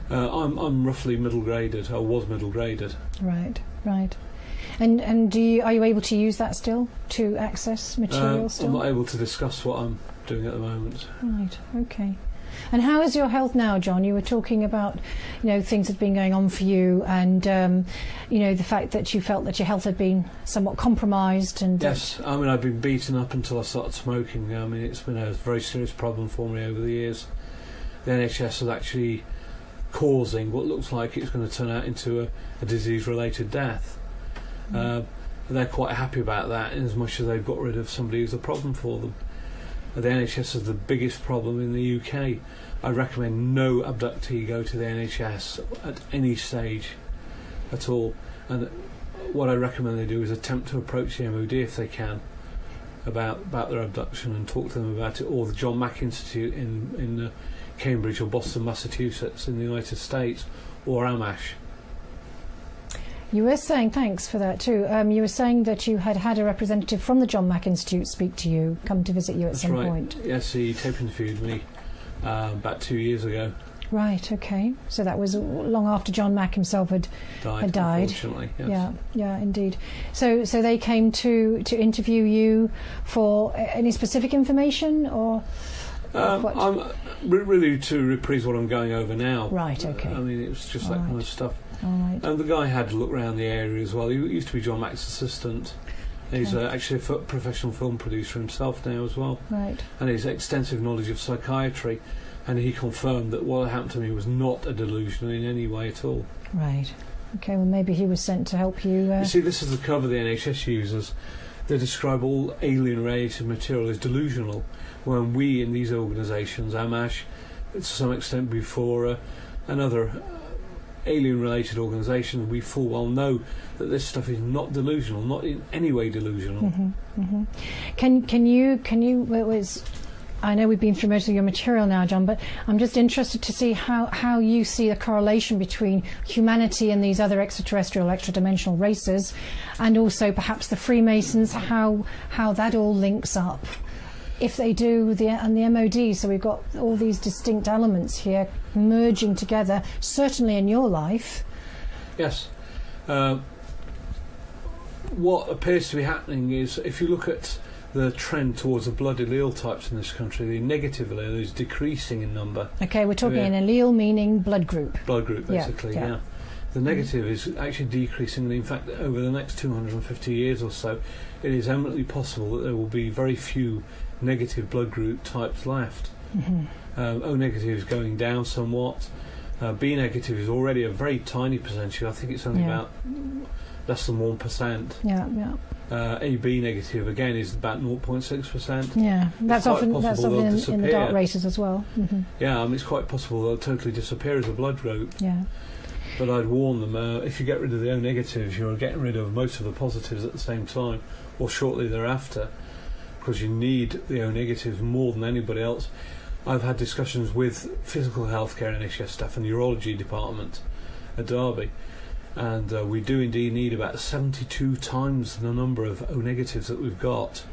I'm roughly middle graded. I was middle graded. Right. And are you able to use that still to access material still? I'm not able to discuss what I'm doing at the moment. Right. Okay. And how is your health now, John? You were talking about, things had been going on for you, and the fact that you felt that your health had been somewhat compromised. And yes, I mean I've been beaten up until I started smoking. I mean it's been a very serious problem for me over the years. The NHS is actually causing what looks like it's going to turn out into a disease-related death. They're quite happy about that, in as much as they've got rid of somebody who's a problem for them. The NHS is the biggest problem in the UK. I recommend no abductee go to the NHS at any stage at all. And what I recommend they do is attempt to approach the MOD if they can about their abduction and talk to them about it, or the John Mack Institute in Cambridge or Boston, Massachusetts in the United States, or AMMACH. You were saying, thanks for that too, you were saying that you had a representative from the John Mack Institute speak to you, come to visit you at some point. Yes, he tape interviewed me about 2 years ago. Right, okay. So that was long after John Mack himself had died. Unfortunately, yes. Yeah, indeed. So they came to interview you for any specific information, or what? I'm really to reprise what I'm going over now. Right, okay. I mean, it was just that kind of stuff. All right. And the guy had to look around the area as well. He used to be John Mack's assistant. He's actually a professional film producer himself now as well. Right. And he has extensive knowledge of psychiatry. And he confirmed that what happened to me was not a delusion in any way at all. Right. Okay, well, maybe he was sent to help you. You see, this is the cover the NHS uses. They describe all alien-related material as delusional, when we in these organisations, AMMACH, to some extent before another alien-related organisation, we full well know that this stuff is not delusional, not in any way delusional. Mm-hmm, mm-hmm. Can you? I know we've been through most of your material now, John, but I'm just interested to see how you see the correlation between humanity and these other extraterrestrial, extra-dimensional races, and also perhaps the Freemasons, how that all links up. If they do, and the MOD, so we've got all these distinct elements here merging together, certainly in your life. Yes. What appears to be happening is, if you look at the trend towards the blood allele types in this country, the negative allele is decreasing in number. Okay, we're talking an allele meaning blood group. Blood group, basically, yeah. The negative is actually decreasing, and in fact, over the next 250 years or so, it is eminently possible that there will be very few negative blood group types left. Mm-hmm. O negative is going down somewhat. B negative is already a very tiny percentage. I think it's only about less than 1%. Yeah. AB negative again is about 0.6%. Yeah, that's often in the dark races as well. Mm-hmm. Yeah, it's quite possible they'll totally disappear as a blood group. Yeah. But I'd warn them, if you get rid of the O negatives, you're getting rid of most of the positives at the same time, or shortly thereafter, because you need the O negatives more than anybody else. I've had discussions with physical healthcare NHS staff and the urology department at Derby, and we do indeed need about 72 times the number of O negatives that we've got.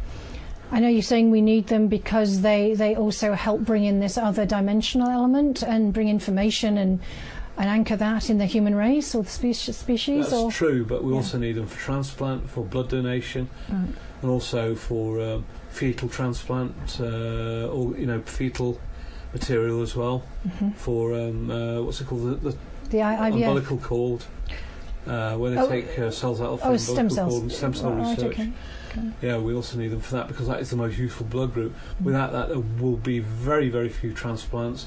I know you're saying we need them because they also help bring in this other dimensional element and bring information and anchor that in the human race or the species. That's true, but we also need them for transplant, for blood donation, and also for fetal transplant, or fetal material as well. Mm-hmm. For what's it called? The IVF. umbilical cord. When they take cells out of the stem umbilical cord and stem cell research. Okay. Yeah, we also need them for that because that is the most useful blood group. Without that, there will be very, very few transplants,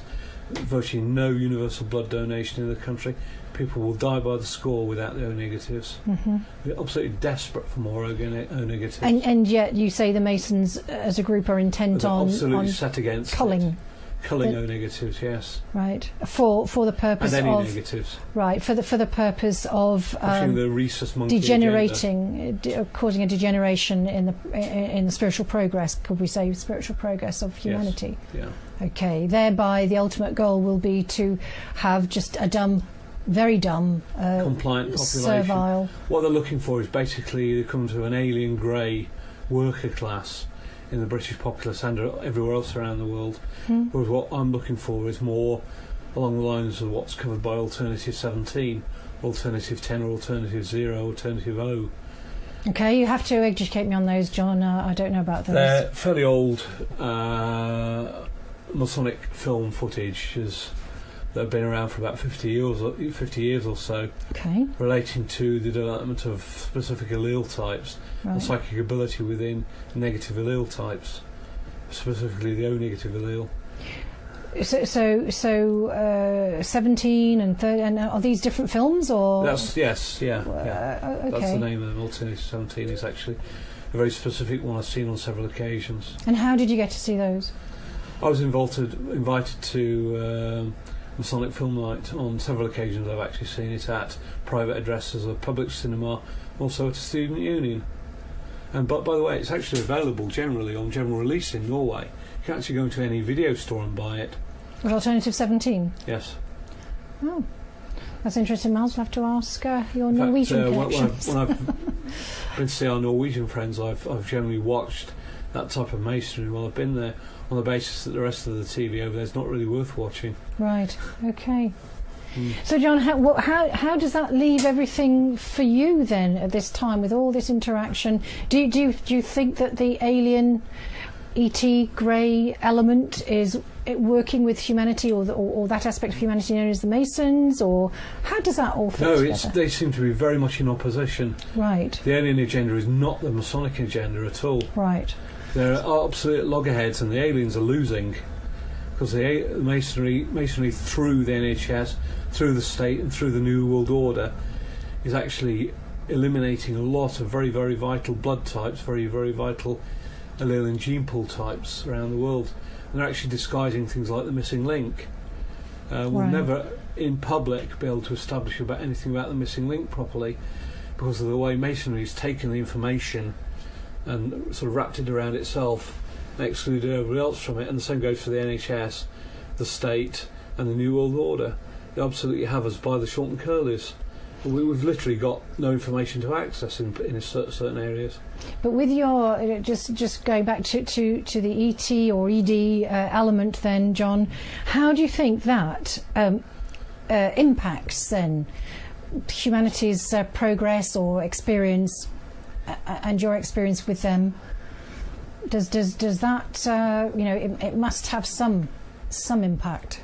virtually no universal blood donation in the country. People will die by the score without the O negatives. Mm-hmm. We're absolutely desperate for more O negatives. And yet, you say the Masons, as a group, are intent on set against culling O negatives. Yes. Right. For the purpose and any of negatives. Right. For the purpose of pushing the rhesus monkey degenerating, causing a degeneration in the spiritual progress. Could we say spiritual progress of humanity? Yes. Yeah. Okay. Thereby, the ultimate goal will be to have just a dumb, very dumb, compliant population. Servile. What they're looking for is basically they come to an alien grey worker class in the British populace and everywhere else around the world. Whereas what I'm looking for is more along the lines of what's covered by Alternative 17, Alternative 10 or Alternative 0, Alternative O. Okay, you have to educate me on those, John. I don't know about those. They're fairly old Masonic film footage that have been around for about 50 years or so, relating to the development of specific allele types and psychic ability within negative allele types, specifically the O negative allele. So 17 and 30, and are these different films or? That's okay. That's the name of them. Alternative 17 is actually a very specific one I've seen on several occasions. And how did you get to see those? I was invited to Masonic Film Night on several occasions. I've actually seen it at private addresses, a public cinema, also at a student union. And but by the way, it's actually available generally on general release in Norway. You can actually go into any video store and buy it. Was Alternative 17? Yes. Oh, that's interesting, Miles. We'll have to ask your Norwegian connections. When I've been to see our Norwegian friends, I've generally watched that type of masonry while I've been there, on the basis that the rest of the TV over there is not really worth watching. Right. Okay. So, John, how does that leave everything for you then at this time with all this interaction? Do you think that the alien ET grey element is working with humanity, or that aspect of humanity known as the Masons, or how does that all fit together? They seem to be very much in opposition. Right. The alien agenda is not the Masonic agenda at all. Right. They're absolute loggerheads, and the aliens are losing, because the masonry through the NHS, through the state and through the New World Order is actually eliminating a lot of very, very vital blood types, very, very vital allele and gene pool types around the world. And they're actually disguising things like the missing link. We'll never in public be able to establish anything about the missing link properly, because of the way masonry has taken the information and sort of wrapped it around itself and excluded everybody else from it. And the same goes for the NHS, the state and the New World Order. They absolutely have us by the short and curlies. We've literally got no information to access in certain areas. But with your just going back to the ET or ED element, then, John, how do you think that impacts then humanity's progress or experience, and your experience with them? Does that it must have some impact?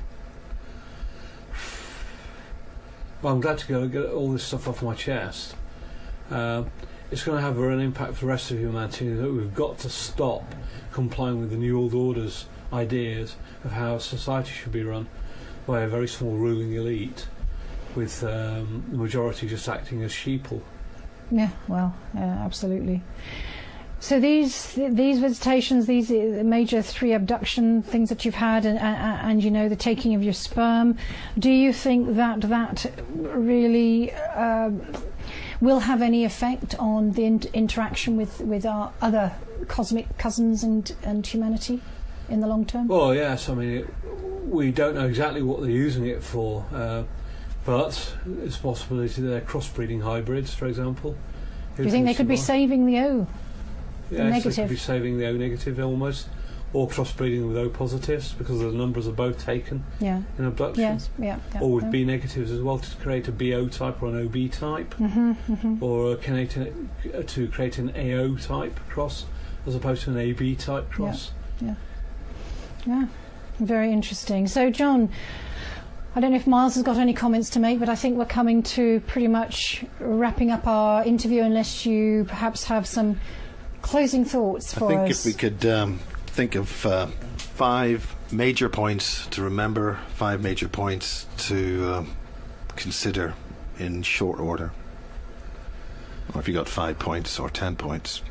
Well, I'm glad to go get all this stuff off my chest. It's going to have an impact for the rest of humanity. That we've got to stop complying with the New World Order's ideas of how society should be run by a very small ruling elite, with the majority just acting as sheeple. Yeah, well, absolutely. So these visitations, these major 3 abduction things that you've had, and the taking of your sperm, do you think that really will have any effect on the interaction with our other cosmic cousins and humanity in the long term? Well, yes. I mean, we don't know exactly what they're using it for, but it's a possibility they're crossbreeding hybrids, for example. Do you think they could be saving the O? Yes, negative. They could be saving the O negative almost, or crossbreeding with O positives, because the numbers are both taken in abduction. Yes, yeah. Or with B negatives as well, to create a BO type or an OB type, or to create an AO type cross as opposed to an AB type cross. Yeah, very interesting. So, John, I don't know if Miles has got any comments to make, but I think we're coming to pretty much wrapping up our interview, unless you perhaps have some closing thoughts for us. I think if we could think of 5 major points to remember, 5 major points to consider in short order. Or if you got 5 points or 10 points.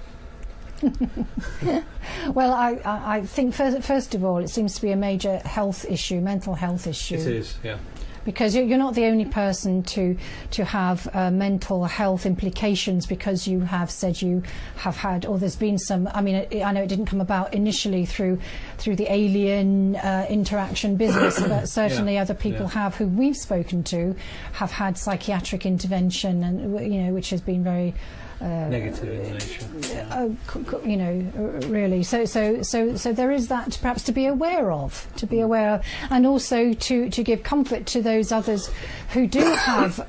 Well, I think first of all, it seems to be a major health issue, mental health issue. It is, yeah. Because you're not the only person to have mental health implications, because you have said you have had, or there's been some. I mean, I know it didn't come about initially through the alien interaction business, but certainly other people have, who we've spoken to, have had psychiatric intervention, and which has been very negative in nature. Really. So there is that perhaps to be aware of, and also to give comfort to those others who do have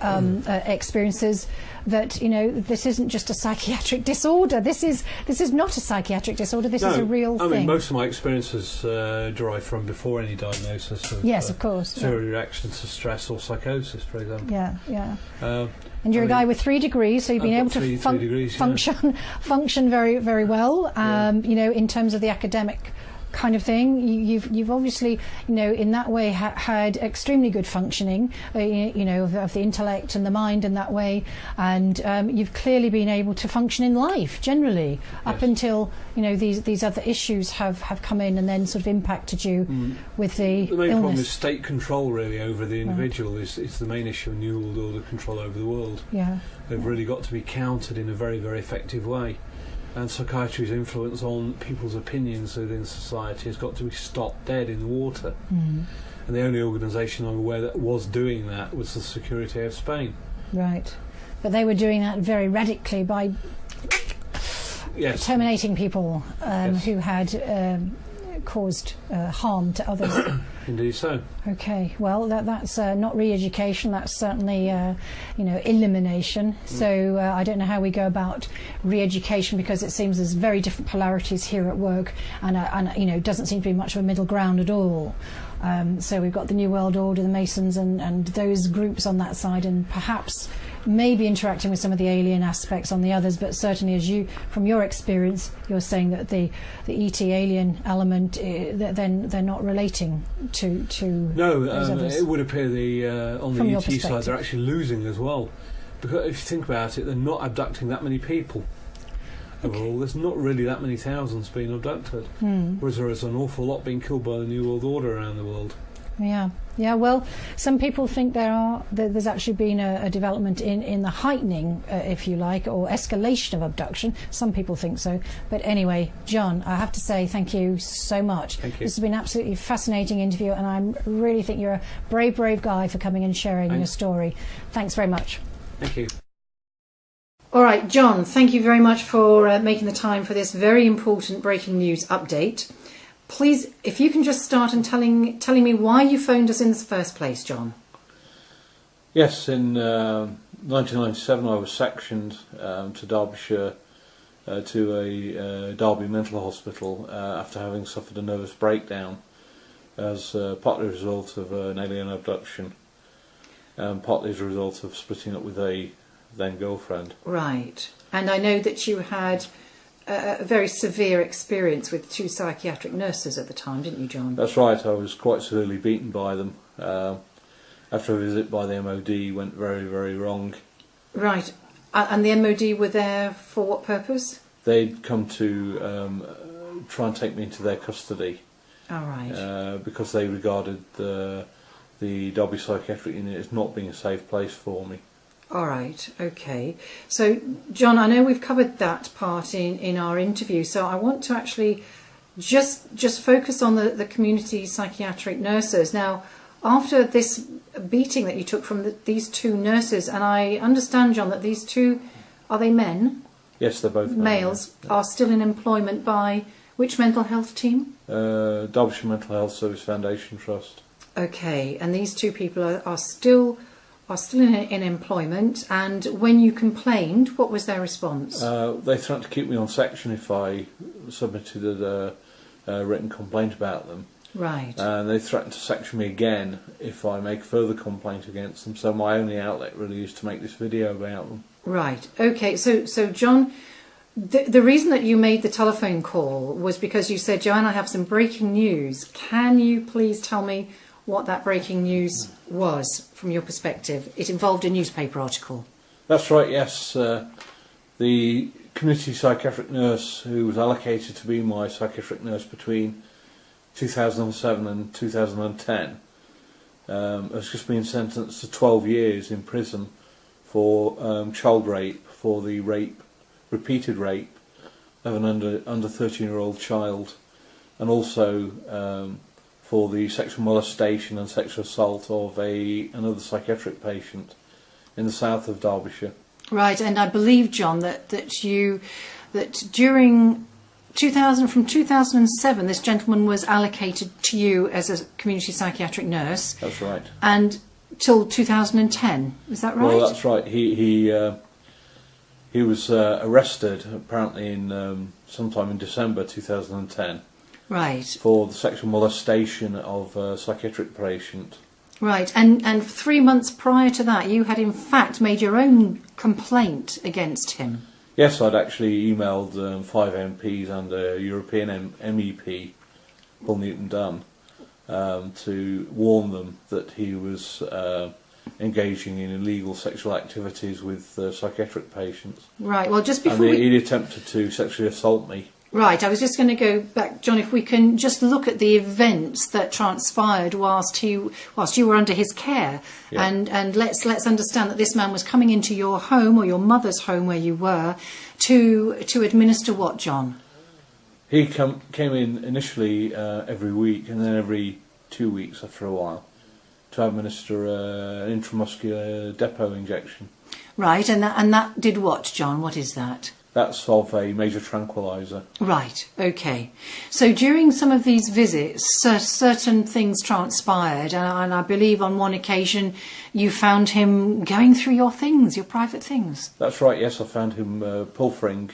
experiences that this isn't just a psychiatric disorder. This is not a psychiatric disorder. This is a real thing. I mean, most of my experiences derive from before any diagnosis of of course, severe reactions to stress or psychosis, for example. And you're a guy with 3 degrees, so you've been able to function very, very well. In terms of the academic kind of thing. You've obviously, in that way had extremely good functioning, of the intellect and the mind in that way, and you've clearly been able to function in life generally up until these other issues have come in and then sort of impacted you with the main illness. problem is state control really over the individual is the main issue in New World Order control over the world. Yeah. They've really got to be countered in a very, very effective way. And psychiatry's influence on people's opinions within society has got to be stopped dead in the water. And the only organisation I'm aware that was doing that was the Security of Spain. Right. But they were doing that very radically by terminating people who had caused harm to others. Indeed so. Okay, well that's not re-education, that's certainly elimination. So I don't know how we go about re-education, because it seems there's very different polarities here at work, and doesn't seem to be much of a middle ground at all. So we've got the New World Order, the Masons, and those groups on that side, and perhaps maybe interacting with some of the alien aspects on the others, but certainly from your experience, you're saying that the ET alien element, they're not relating to those others. It would appear on the From your ET side perspective. they're actually losing as well, because if you think about it, they're not abducting that many people. Overall, there's not really that many thousands being abducted, whereas there is an awful lot being killed by the New World Order around the world. Yeah. Well, some people think there's actually been a development in the heightening, if you like, or escalation of abduction. Some people think so. But anyway, John, I have to say thank you so much. Thank you. This has been an absolutely fascinating interview, and I really think you're a brave guy for coming and sharing your story. Thanks very much. Thank you. All right, John, thank you very much for making the time for this very important breaking news update. Please, if you can just start and telling me why you phoned us in the first place, John. Yes, in 1997 I was sectioned to Derbyshire to a Derby mental hospital after having suffered a nervous breakdown as partly a result of an alien abduction, partly as a result of splitting up with a then girlfriend. Right, and I know that you had a very severe experience with two psychiatric nurses at the time, didn't you, John? That's right, I was quite severely beaten by them. After a visit by the MOD went very, very wrong. Right, and the MOD were there for what purpose? They'd come to try and take me into their custody. All right. Because they regarded the Derby Psychiatric Unit as not being a safe place for me. All right, okay. So, John, I know we've covered that part in our interview, so I want to actually just focus on the community psychiatric nurses. Now, after this beating that you took from these two nurses, and I understand, John, that these two, are they men? Yes, they're both males, are still in employment by which mental health team? Derbyshire Mental Health Service Foundation Trust. Okay, and these two people are still in employment, and when you complained, what was their response? They threatened to keep me on section if I submitted a written complaint about them. Right. And they threatened to section me again if I make further complaint against them, so my only outlet really is to make this video about them. Right, okay, so John, the reason that you made the telephone call was because you said, Joanne, I have some breaking news. Can you please tell me what that breaking news was from your perspective? It involved a newspaper article. That's right, yes. The community psychiatric nurse who was allocated to be my psychiatric nurse between 2007 and 2010 has just been sentenced to 12 years in prison for child rape, for the repeated rape of an under 13-year-old child, and also for the sexual molestation and sexual assault of another psychiatric patient in the south of Derbyshire. Right, and I believe, John, that during 2007 this gentleman was allocated to you as a community psychiatric nurse. That's right. And till 2010, is that right? Well, that's right. He was arrested apparently in sometime in December 2010. Right. For the sexual molestation of a psychiatric patient. Right, and 3 months prior to that, you had in fact made your own complaint against him. Yes, I'd actually emailed 5 MPs and a European MEP Paul Newton Dunn, to warn them that he was engaging in illegal sexual activities with psychiatric patients. Right, well, just before and he'd attempted to sexually assault me. Right, I was just going to go back, John, if we can just look at the events that transpired whilst you were under his care. Yeah. And let's understand that this man was coming into your home, or your mother's home where you were, to administer what, John? He came in initially every week, and then every 2 weeks after a while, to administer an intramuscular depot injection. Right, and that did what, John? What is that? That's of a major tranquilizer. Right, okay. So during some of these visits, certain things transpired, and I believe on one occasion you found him going through your things, your private things. That's right, yes, I found him pilfering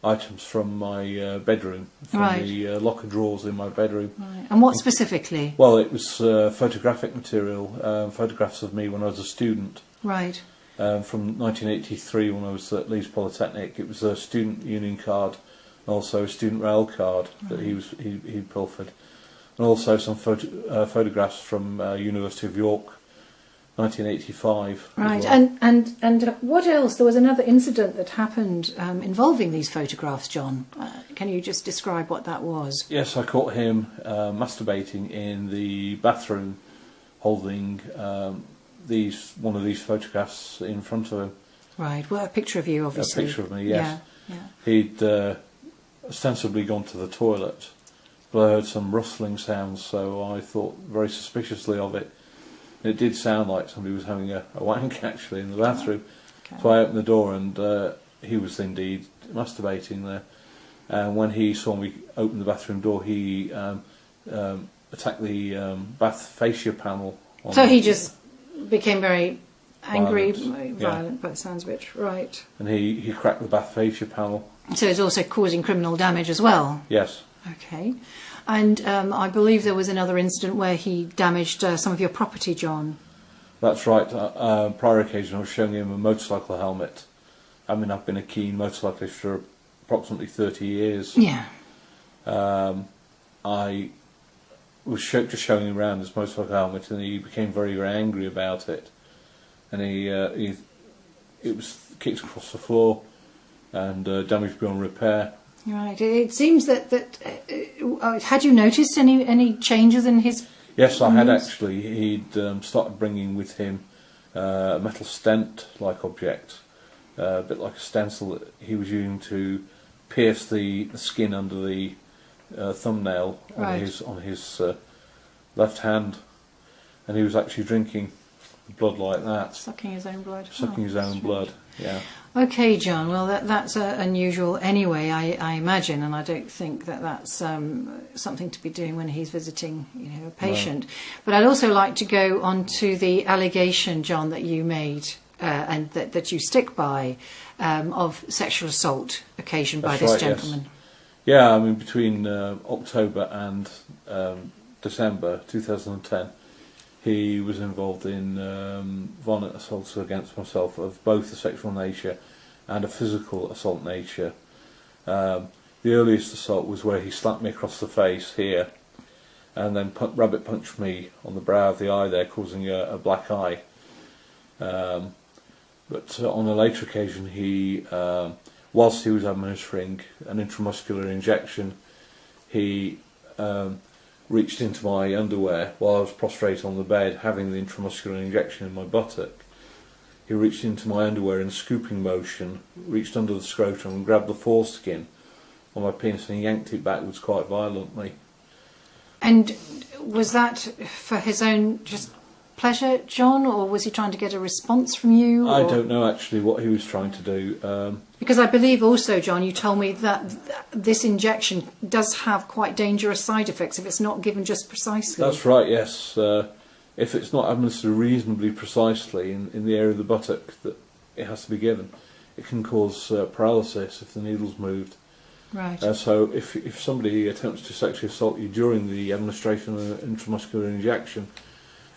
items from my bedroom, from Right. the locker drawers in my bedroom. Right. And what specifically? Well, it was photographic material, photographs of me when I was a student. Right. From 1983, when I was at Leeds Polytechnic. It was a student union card, and also a student rail card that he pilfered, and also some photographs from University of York, 1985. Right, Well. and what else? There was another incident that happened involving these photographs, John. Can you just describe what that was? Yes, I caught him masturbating in the bathroom, holding one of these photographs in front of him. Right, well, a picture of you, obviously. A picture of me, yes. Yeah, yeah. He'd ostensibly gone to the toilet, but I heard some rustling sounds, so I thought very suspiciously of it. It did sound like somebody was having a wank, actually, in the bathroom. Okay. So I opened the door, and he was indeed masturbating there. And when he saw me open the bathroom door, he attacked the bath fascia panel. So he just became very angry, Violent, violent by the sounds of it. Right. And he cracked the bath fascia panel. So it's also causing criminal damage as well. Yes. Okay. And I believe there was another incident where he damaged some of your property, John. That's right. Prior occasion, I was showing him a motorcycle helmet. I mean, I've been a keen motorcyclist for approximately 30 years. Yeah. I was just showing him around his motorcycle helmet, and he became very, very angry about it. And it was kicked across the floor and damaged beyond repair. Right. It seems that had you noticed any changes in his? Yes, I had actually. He'd started bringing with him a metal stent-like object, a bit like a stencil that he was using to pierce the skin under the thumbnail on his left hand, and he was actually drinking blood like that. Sucking his own blood. Sucking his own blood. Yeah. Okay, John. Well, that's unusual anyway, I imagine, and I don't think that's something to be doing when he's visiting, a patient. No. But I'd also like to go on to the allegation, John, that you made and that you stick by of sexual assault occasioned by this gentleman. Yes. Yeah, I mean, between October and December 2010. He was involved in violent assaults against myself of both a sexual nature and a physical assault nature. The earliest assault was where he slapped me across the face here, and then rabbit punched me on the brow of the eye there, causing a black eye. But on a later occasion, he, whilst he was administering an intramuscular injection, he reached into my underwear while I was prostrate on the bed having the intramuscular injection in my buttock. He reached into my underwear in a scooping motion, reached under the scrotum and grabbed the foreskin on my penis and yanked it backwards quite violently. And was that for his own just pleasure, John, or was he trying to get a response from you? I don't know actually what he was trying to do. Because I believe also, John, you told me that this injection does have quite dangerous side effects if it's not given just precisely. That's right, yes. If it's not administered reasonably precisely in the area of the buttock that it has to be given, it can cause paralysis if the needle's moved. Right. So if somebody attempts to sexually assault you during the administration of an intramuscular injection,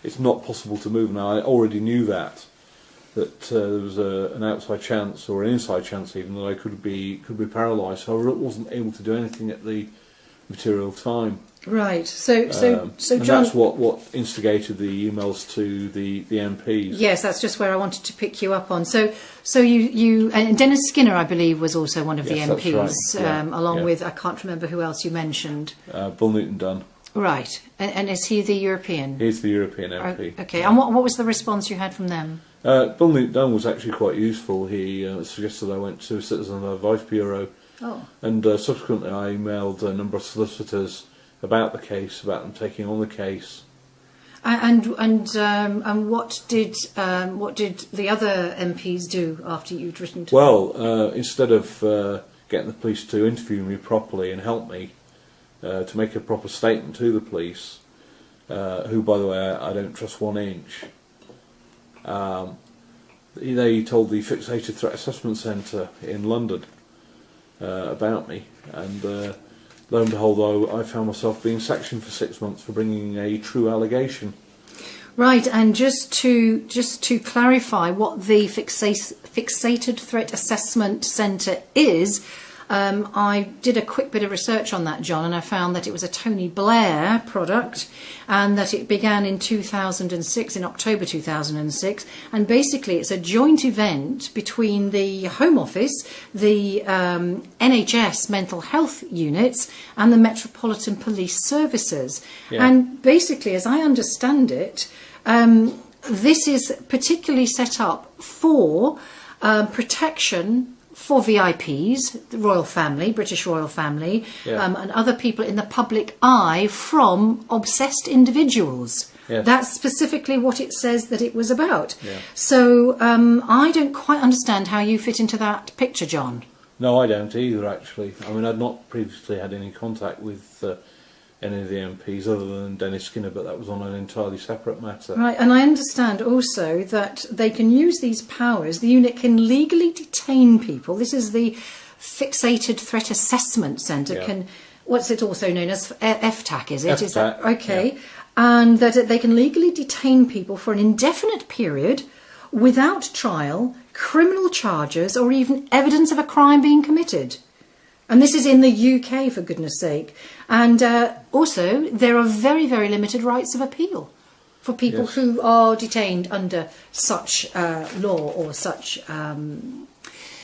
it's not possible to move. Now, I already knew that there was an outside chance, or an inside chance even, that I could be paralysed. So I wasn't able to do anything at the material time. Right. So And John. that's what instigated the emails to the MPs. Yes, that's just where I wanted to pick you up on. So you and Dennis Skinner, I believe, was also one of the Yes, that's MPs, right. Yeah, along yeah. with, I can't remember who else you mentioned. Bull Newton Dunn. Right. And is he the European? He's the European MP. Okay. And what was the response you had from them? Bull Newton Dunn was actually quite useful. He suggested I went to Citizen Advice Bureau, and subsequently I emailed a number of solicitors about the case, about them taking on the case. And what did the other MPs do after you'd written to them? Instead of getting the police to interview me properly and help me to make a proper statement to the police, who, by the way, I don't trust 1 inch, they told the Fixated Threat Assessment Centre in London about me, and lo and behold, I found myself being sectioned for 6 months for bringing a true allegation. Right, and just to clarify what the Fixated Threat Assessment Centre is, I did a quick bit of research on that, John, and I found that it was a Tony Blair product, and that it began in 2006, in October 2006, and basically it's a joint event between the Home Office, the NHS mental health units, and the Metropolitan Police Services. Yeah. And basically, as I understand it, this is particularly set up for protection for VIPs, the royal family, British royal family, and other people in the public eye from obsessed individuals. Yes. That's specifically what it says that it was about. Yeah. So I don't quite understand how you fit into that picture, John. No, I don't either, actually. I mean, I'd not previously had any contact with any of the MPs other than Dennis Skinner, but that was on an entirely separate matter. Right, and I understand also that they can use these powers. The unit can legally detain people. This is the Fixated Threat Assessment Centre. Yeah. What's it also known as? FTAC, is it? FTAC, is that okay? Yeah. And that they can legally detain people for an indefinite period without trial, criminal charges, or even evidence of a crime being committed. And this is in the UK, for goodness sake. And also, there are very, very limited rights of appeal for people who are detained under such law or such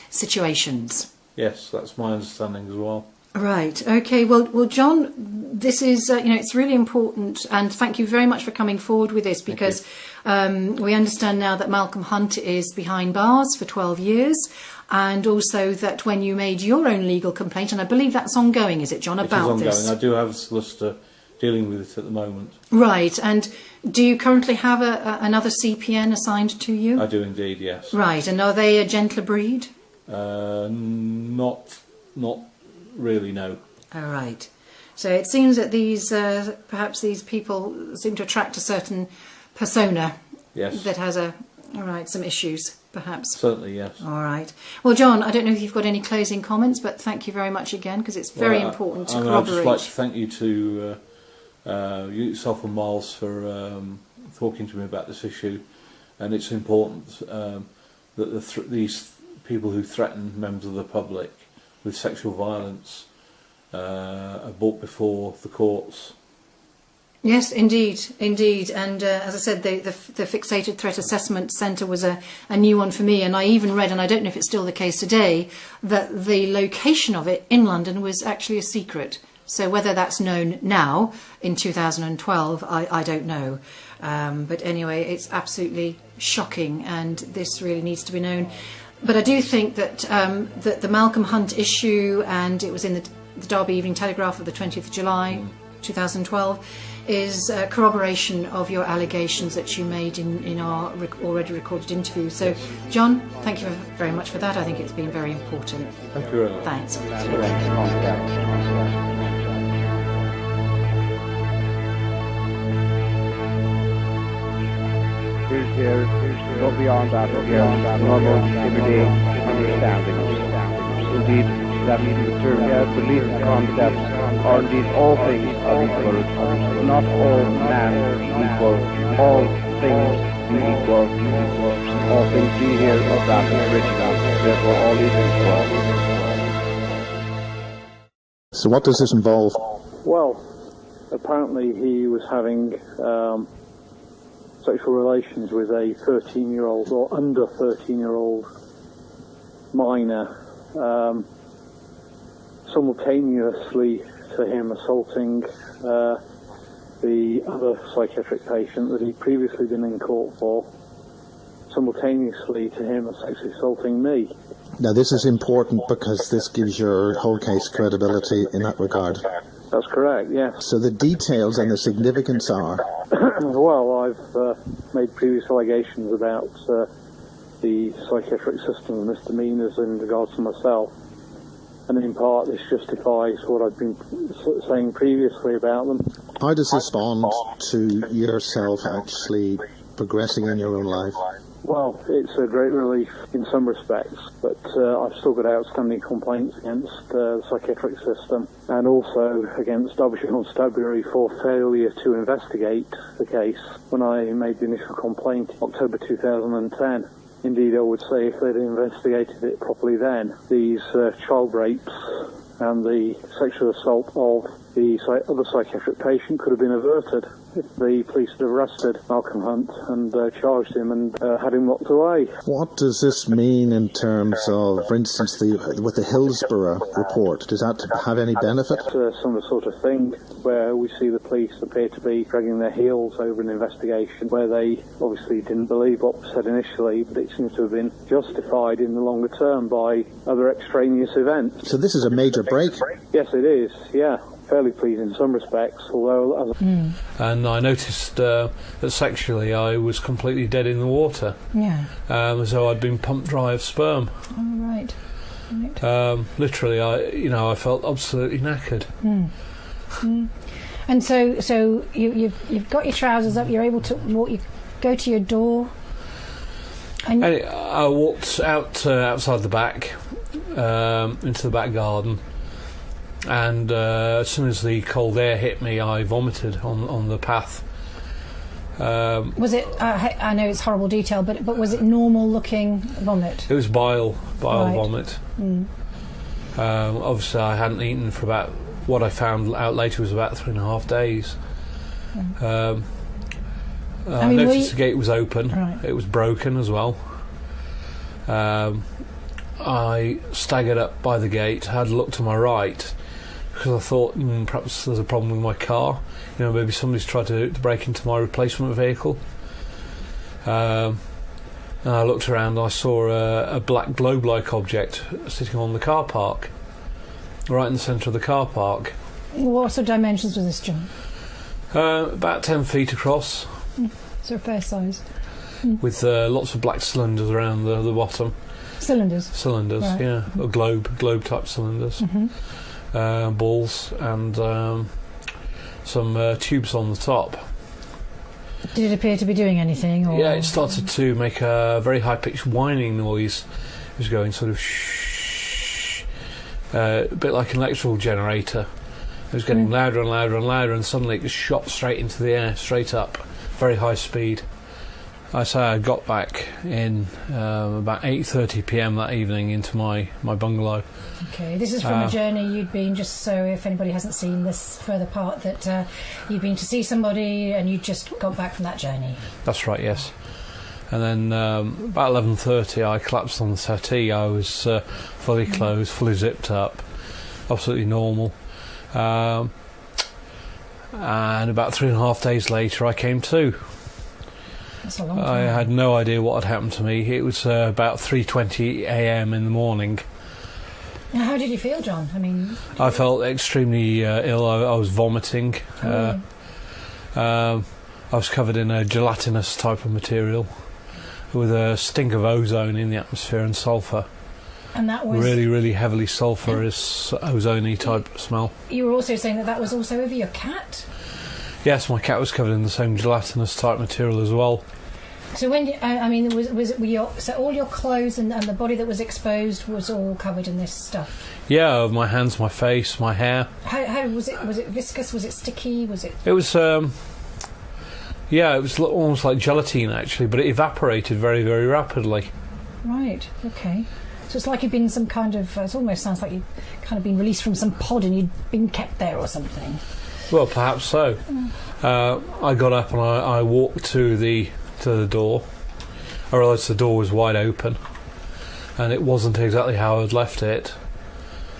situations. Yes, that's my understanding as well. Right. Okay. Well, John, this is it's really important, and thank you very much for coming forward with this, because we understand now that Malcolm Hunt is behind bars for 12 years, and also that when you made your own legal complaint, and I believe that's ongoing, is it, John? About this. It is ongoing. I do have a solicitor dealing with it at the moment. Right. And do you currently have another CPN assigned to you? I do indeed. Yes. Right. And are they a gentler breed? Not really, no. All right. So it seems that these perhaps these people seem to attract a certain persona. Yes. That has some issues, perhaps. Certainly, yes. All right. Well, John, I don't know if you've got any closing comments, but thank you very much again, because it's very important to corroborate. I'd just like to thank you to yourself and Miles for talking to me about this issue, and it's important that these people who threaten members of the public with sexual violence are brought before the courts. Yes, indeed. And as I said, the Fixated Threat Assessment Centre was a new one for me, and I even read, and I don't know if it's still the case today, that the location of it in London was actually a secret. So whether that's known now, in 2012, I don't know. But anyway, it's absolutely shocking, and this really needs to be known. But I do think that the Malcolm Hunt issue, and it was in the Derby Evening Telegraph of the 20th of July 2012, is corroboration of your allegations that you made in our already recorded interview. So, John, thank you very much for that. I think it's been very important. Thank you very much. Thanks. Here's go beyond that, normal everyday understanding. Indeed, that the belief concepts are indeed all things are equal. Not all man equal. All things be equal. All things be here of that original. Therefore, all is equal. So what does this involve? Well, apparently he was having sexual relations with a 13-year-old or under 13-year-old minor, simultaneously to him assaulting the other psychiatric patient that he'd previously been in court for, simultaneously to him sexually assaulting me. Now, this is important because this gives your whole case credibility in that regard. That's correct, yes. So the details and the significance are? Well, I've made previous allegations about the psychiatric system of misdemeanours in regards to myself, and in part this justifies what I've been saying previously about them. How does this respond to yourself actually progressing in your own life? Well, it's a great relief in some respects, but I've still got outstanding complaints against the psychiatric system and also against Derbyshire Constabulary for failure to investigate the case when I made the initial complaint in October 2010. Indeed, I would say if they'd investigated it properly then, these child rapes and the sexual assault of the other psychiatric patient could have been averted if the police had arrested Malcolm Hunt and charged him and had him locked away. What does this mean in terms of, for instance, with the Hillsborough report? Does that have any benefit? Some sort of thing where we see the police appear to be dragging their heels over an investigation where they obviously didn't believe what was said initially, but it seems to have been justified in the longer term by other extraneous events. So this is a major break? Yes, it is, yeah. Fairly pleasing in some respects, although... And I noticed that sexually I was completely dead in the water. Yeah. As though I'd been pumped dry of sperm. Oh, right. Right. Literally, I felt absolutely knackered. And so you've got your trousers up. You're able to walk. You go to your door. And I walked outside the back into the back garden. And as soon as the cold air hit me, I vomited on the path. Was it? I know it's horrible detail, but was it normal-looking vomit? It was bile Right. vomit. Obviously, I hadn't eaten for about what I found out later was about 3.5 days. I noticed the gate was open. Right. It was broken as well. I staggered up by the gate, had a look to my right, because I thought perhaps there's a problem with my car. Maybe somebody's tried to break into my replacement vehicle. And I looked around and I saw a black globe-like object sitting on the car park, right in the centre of the car park. What sort of dimensions was this, John? About 10 feet across. So fair size. With lots of black cylinders around the bottom. Cylinders, right. Yeah, or globe type cylinders. Balls and some tubes on the top. Did it appear to be doing anything? Or? Yeah, it started to make a very high-pitched whining noise. It was going sort of shh, a bit like an electrical generator. It was getting louder and louder and louder, and suddenly it just shot straight into the air, straight up, very high speed. I say I got back in about 8:30 p.m. that evening into my bungalow. Okay, this is from a journey you'd been, just so if anybody hasn't seen this further part, that you'd been to see somebody and you just got back from that journey. That's right, yes. And then about 11:30 I collapsed on the settee. I was fully clothed, fully zipped up, absolutely normal. And about 3.5 days later I came to. That's a long time. I had no idea what had happened to me. It was about 3:20 a.m. in the morning. Now, how did you feel, John? I felt extremely ill. I was vomiting. I was covered in a gelatinous type of material with a stink of ozone in the atmosphere and sulphur. And that was really, really heavily sulphurous, ozony type smell. You were also saying that was also over your cat? Yes, my cat was covered in the same gelatinous type material as well. So when so all your clothes and the body that was exposed was all covered in this stuff? Yeah, my hands, my face, my hair. How was it? Was it viscous? Was it sticky? Was it? It was. Yeah, it was almost like gelatine actually, but it evaporated very, very rapidly. Right. Okay. So it's like you'd been some kind of, it almost sounds like you'd kind of been released from some pod and you'd been kept there or something. Well, perhaps so. I got up and I walked to the door. I realised the door was wide open, and it wasn't exactly how I'd left it.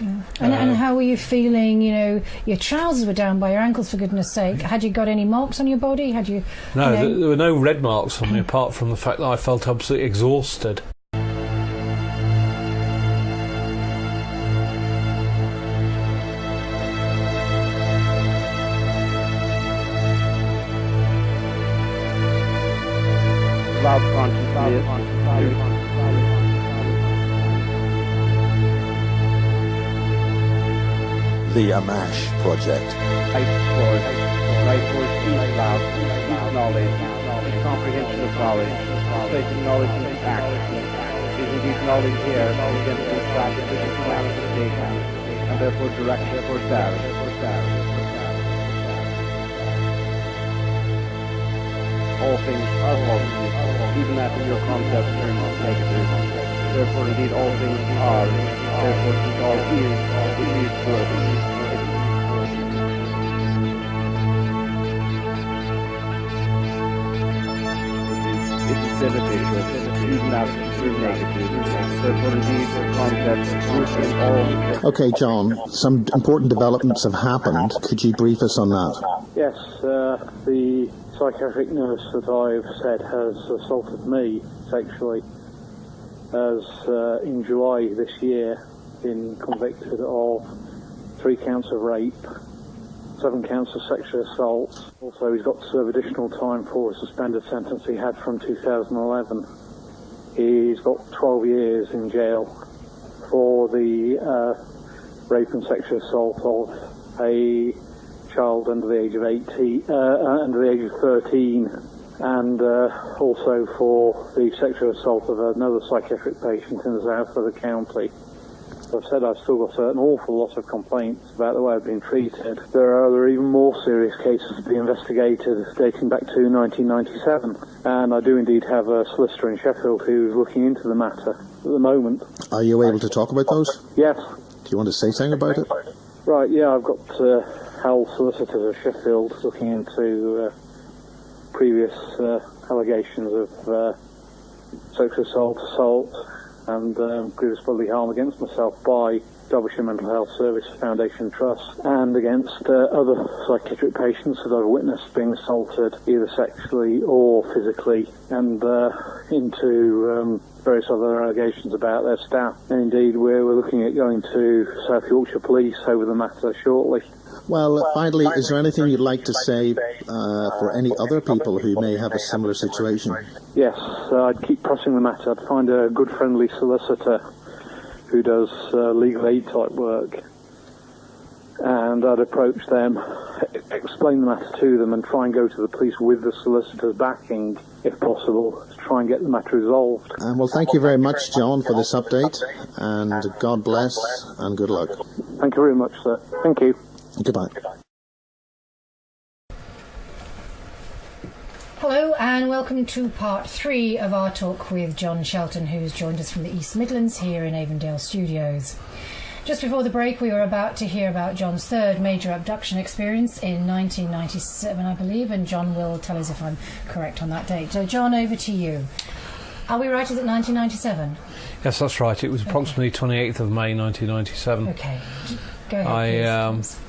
Yeah. And how were you feeling? You know, your trousers were down by your ankles, for goodness sake. Had you got any marks on your body? Had you? No, you know, there were no red marks on me, apart from the fact that I felt absolutely exhausted. Loud consciousness. The AMMACH project. Life force is love, is knowledge, is comprehension of knowledge, placing knowledge into action. Is indeed knowledge here against the practice of manifestation, and therefore direction for Sarah. All things are positive, even after your concept turns negative. Therefore, indeed, all things are. Therefore, indeed, all is, which is good. It is beneficial, even after it turns negative. Therefore, indeed, the concept is in all. Okay, John, some important developments have happened. Could you brief us on that? Yes, the psychiatric nurse that I've said has assaulted me sexually has in July this year been convicted of 3 counts of rape, 7 counts of sexual assault. Also, he's got to serve additional time for a suspended sentence he had from 2011. He's got 12 years in jail for the rape and sexual assault of a child under the age of under the age of 13, and also for the sexual assault of another psychiatric patient in the south of the county. As I've said, I've still got an awful lot of complaints about the way I've been treated. There are other even more serious cases to be investigated dating back to 1997, and I do indeed have a solicitor in Sheffield who's looking into the matter at the moment. Are you able to talk about those? Yes. Do you want to say something about it? Right, yeah, I've got Howell Solicitors of Sheffield looking into previous allegations of sexual assault, and grievous bodily harm against myself by Derbyshire Mental Health Service Foundation Trust, and against other psychiatric patients that I've witnessed being assaulted either sexually or physically, and into various other allegations about their staff. And indeed, we're looking at going to South Yorkshire Police over the matter shortly. Well, finally, is there anything you'd like to say for any other people who may have a similar situation? Yes, I'd keep pressing the matter. I'd find a good friendly solicitor who does legal aid type work, and I'd approach them, explain the matter to them, and try and go to the police with the solicitor's backing, if possible, to try and get the matter resolved. Well, thank you very much, John, for this update, and God bless and good luck. Thank you very much, sir. Thank you. Goodbye. Hello and welcome to part 3 of our talk with John Shelton, who's joined us from the East Midlands here in Avondale Studios. Just before the break, we were about to hear about John's third major abduction experience in 1997, I believe, and John will tell us if I'm correct on that date. So, John, over to you. Are we right? Is it 1997? Yes, that's right. It was approximately 28th of May 1997. Okay. Go ahead, please.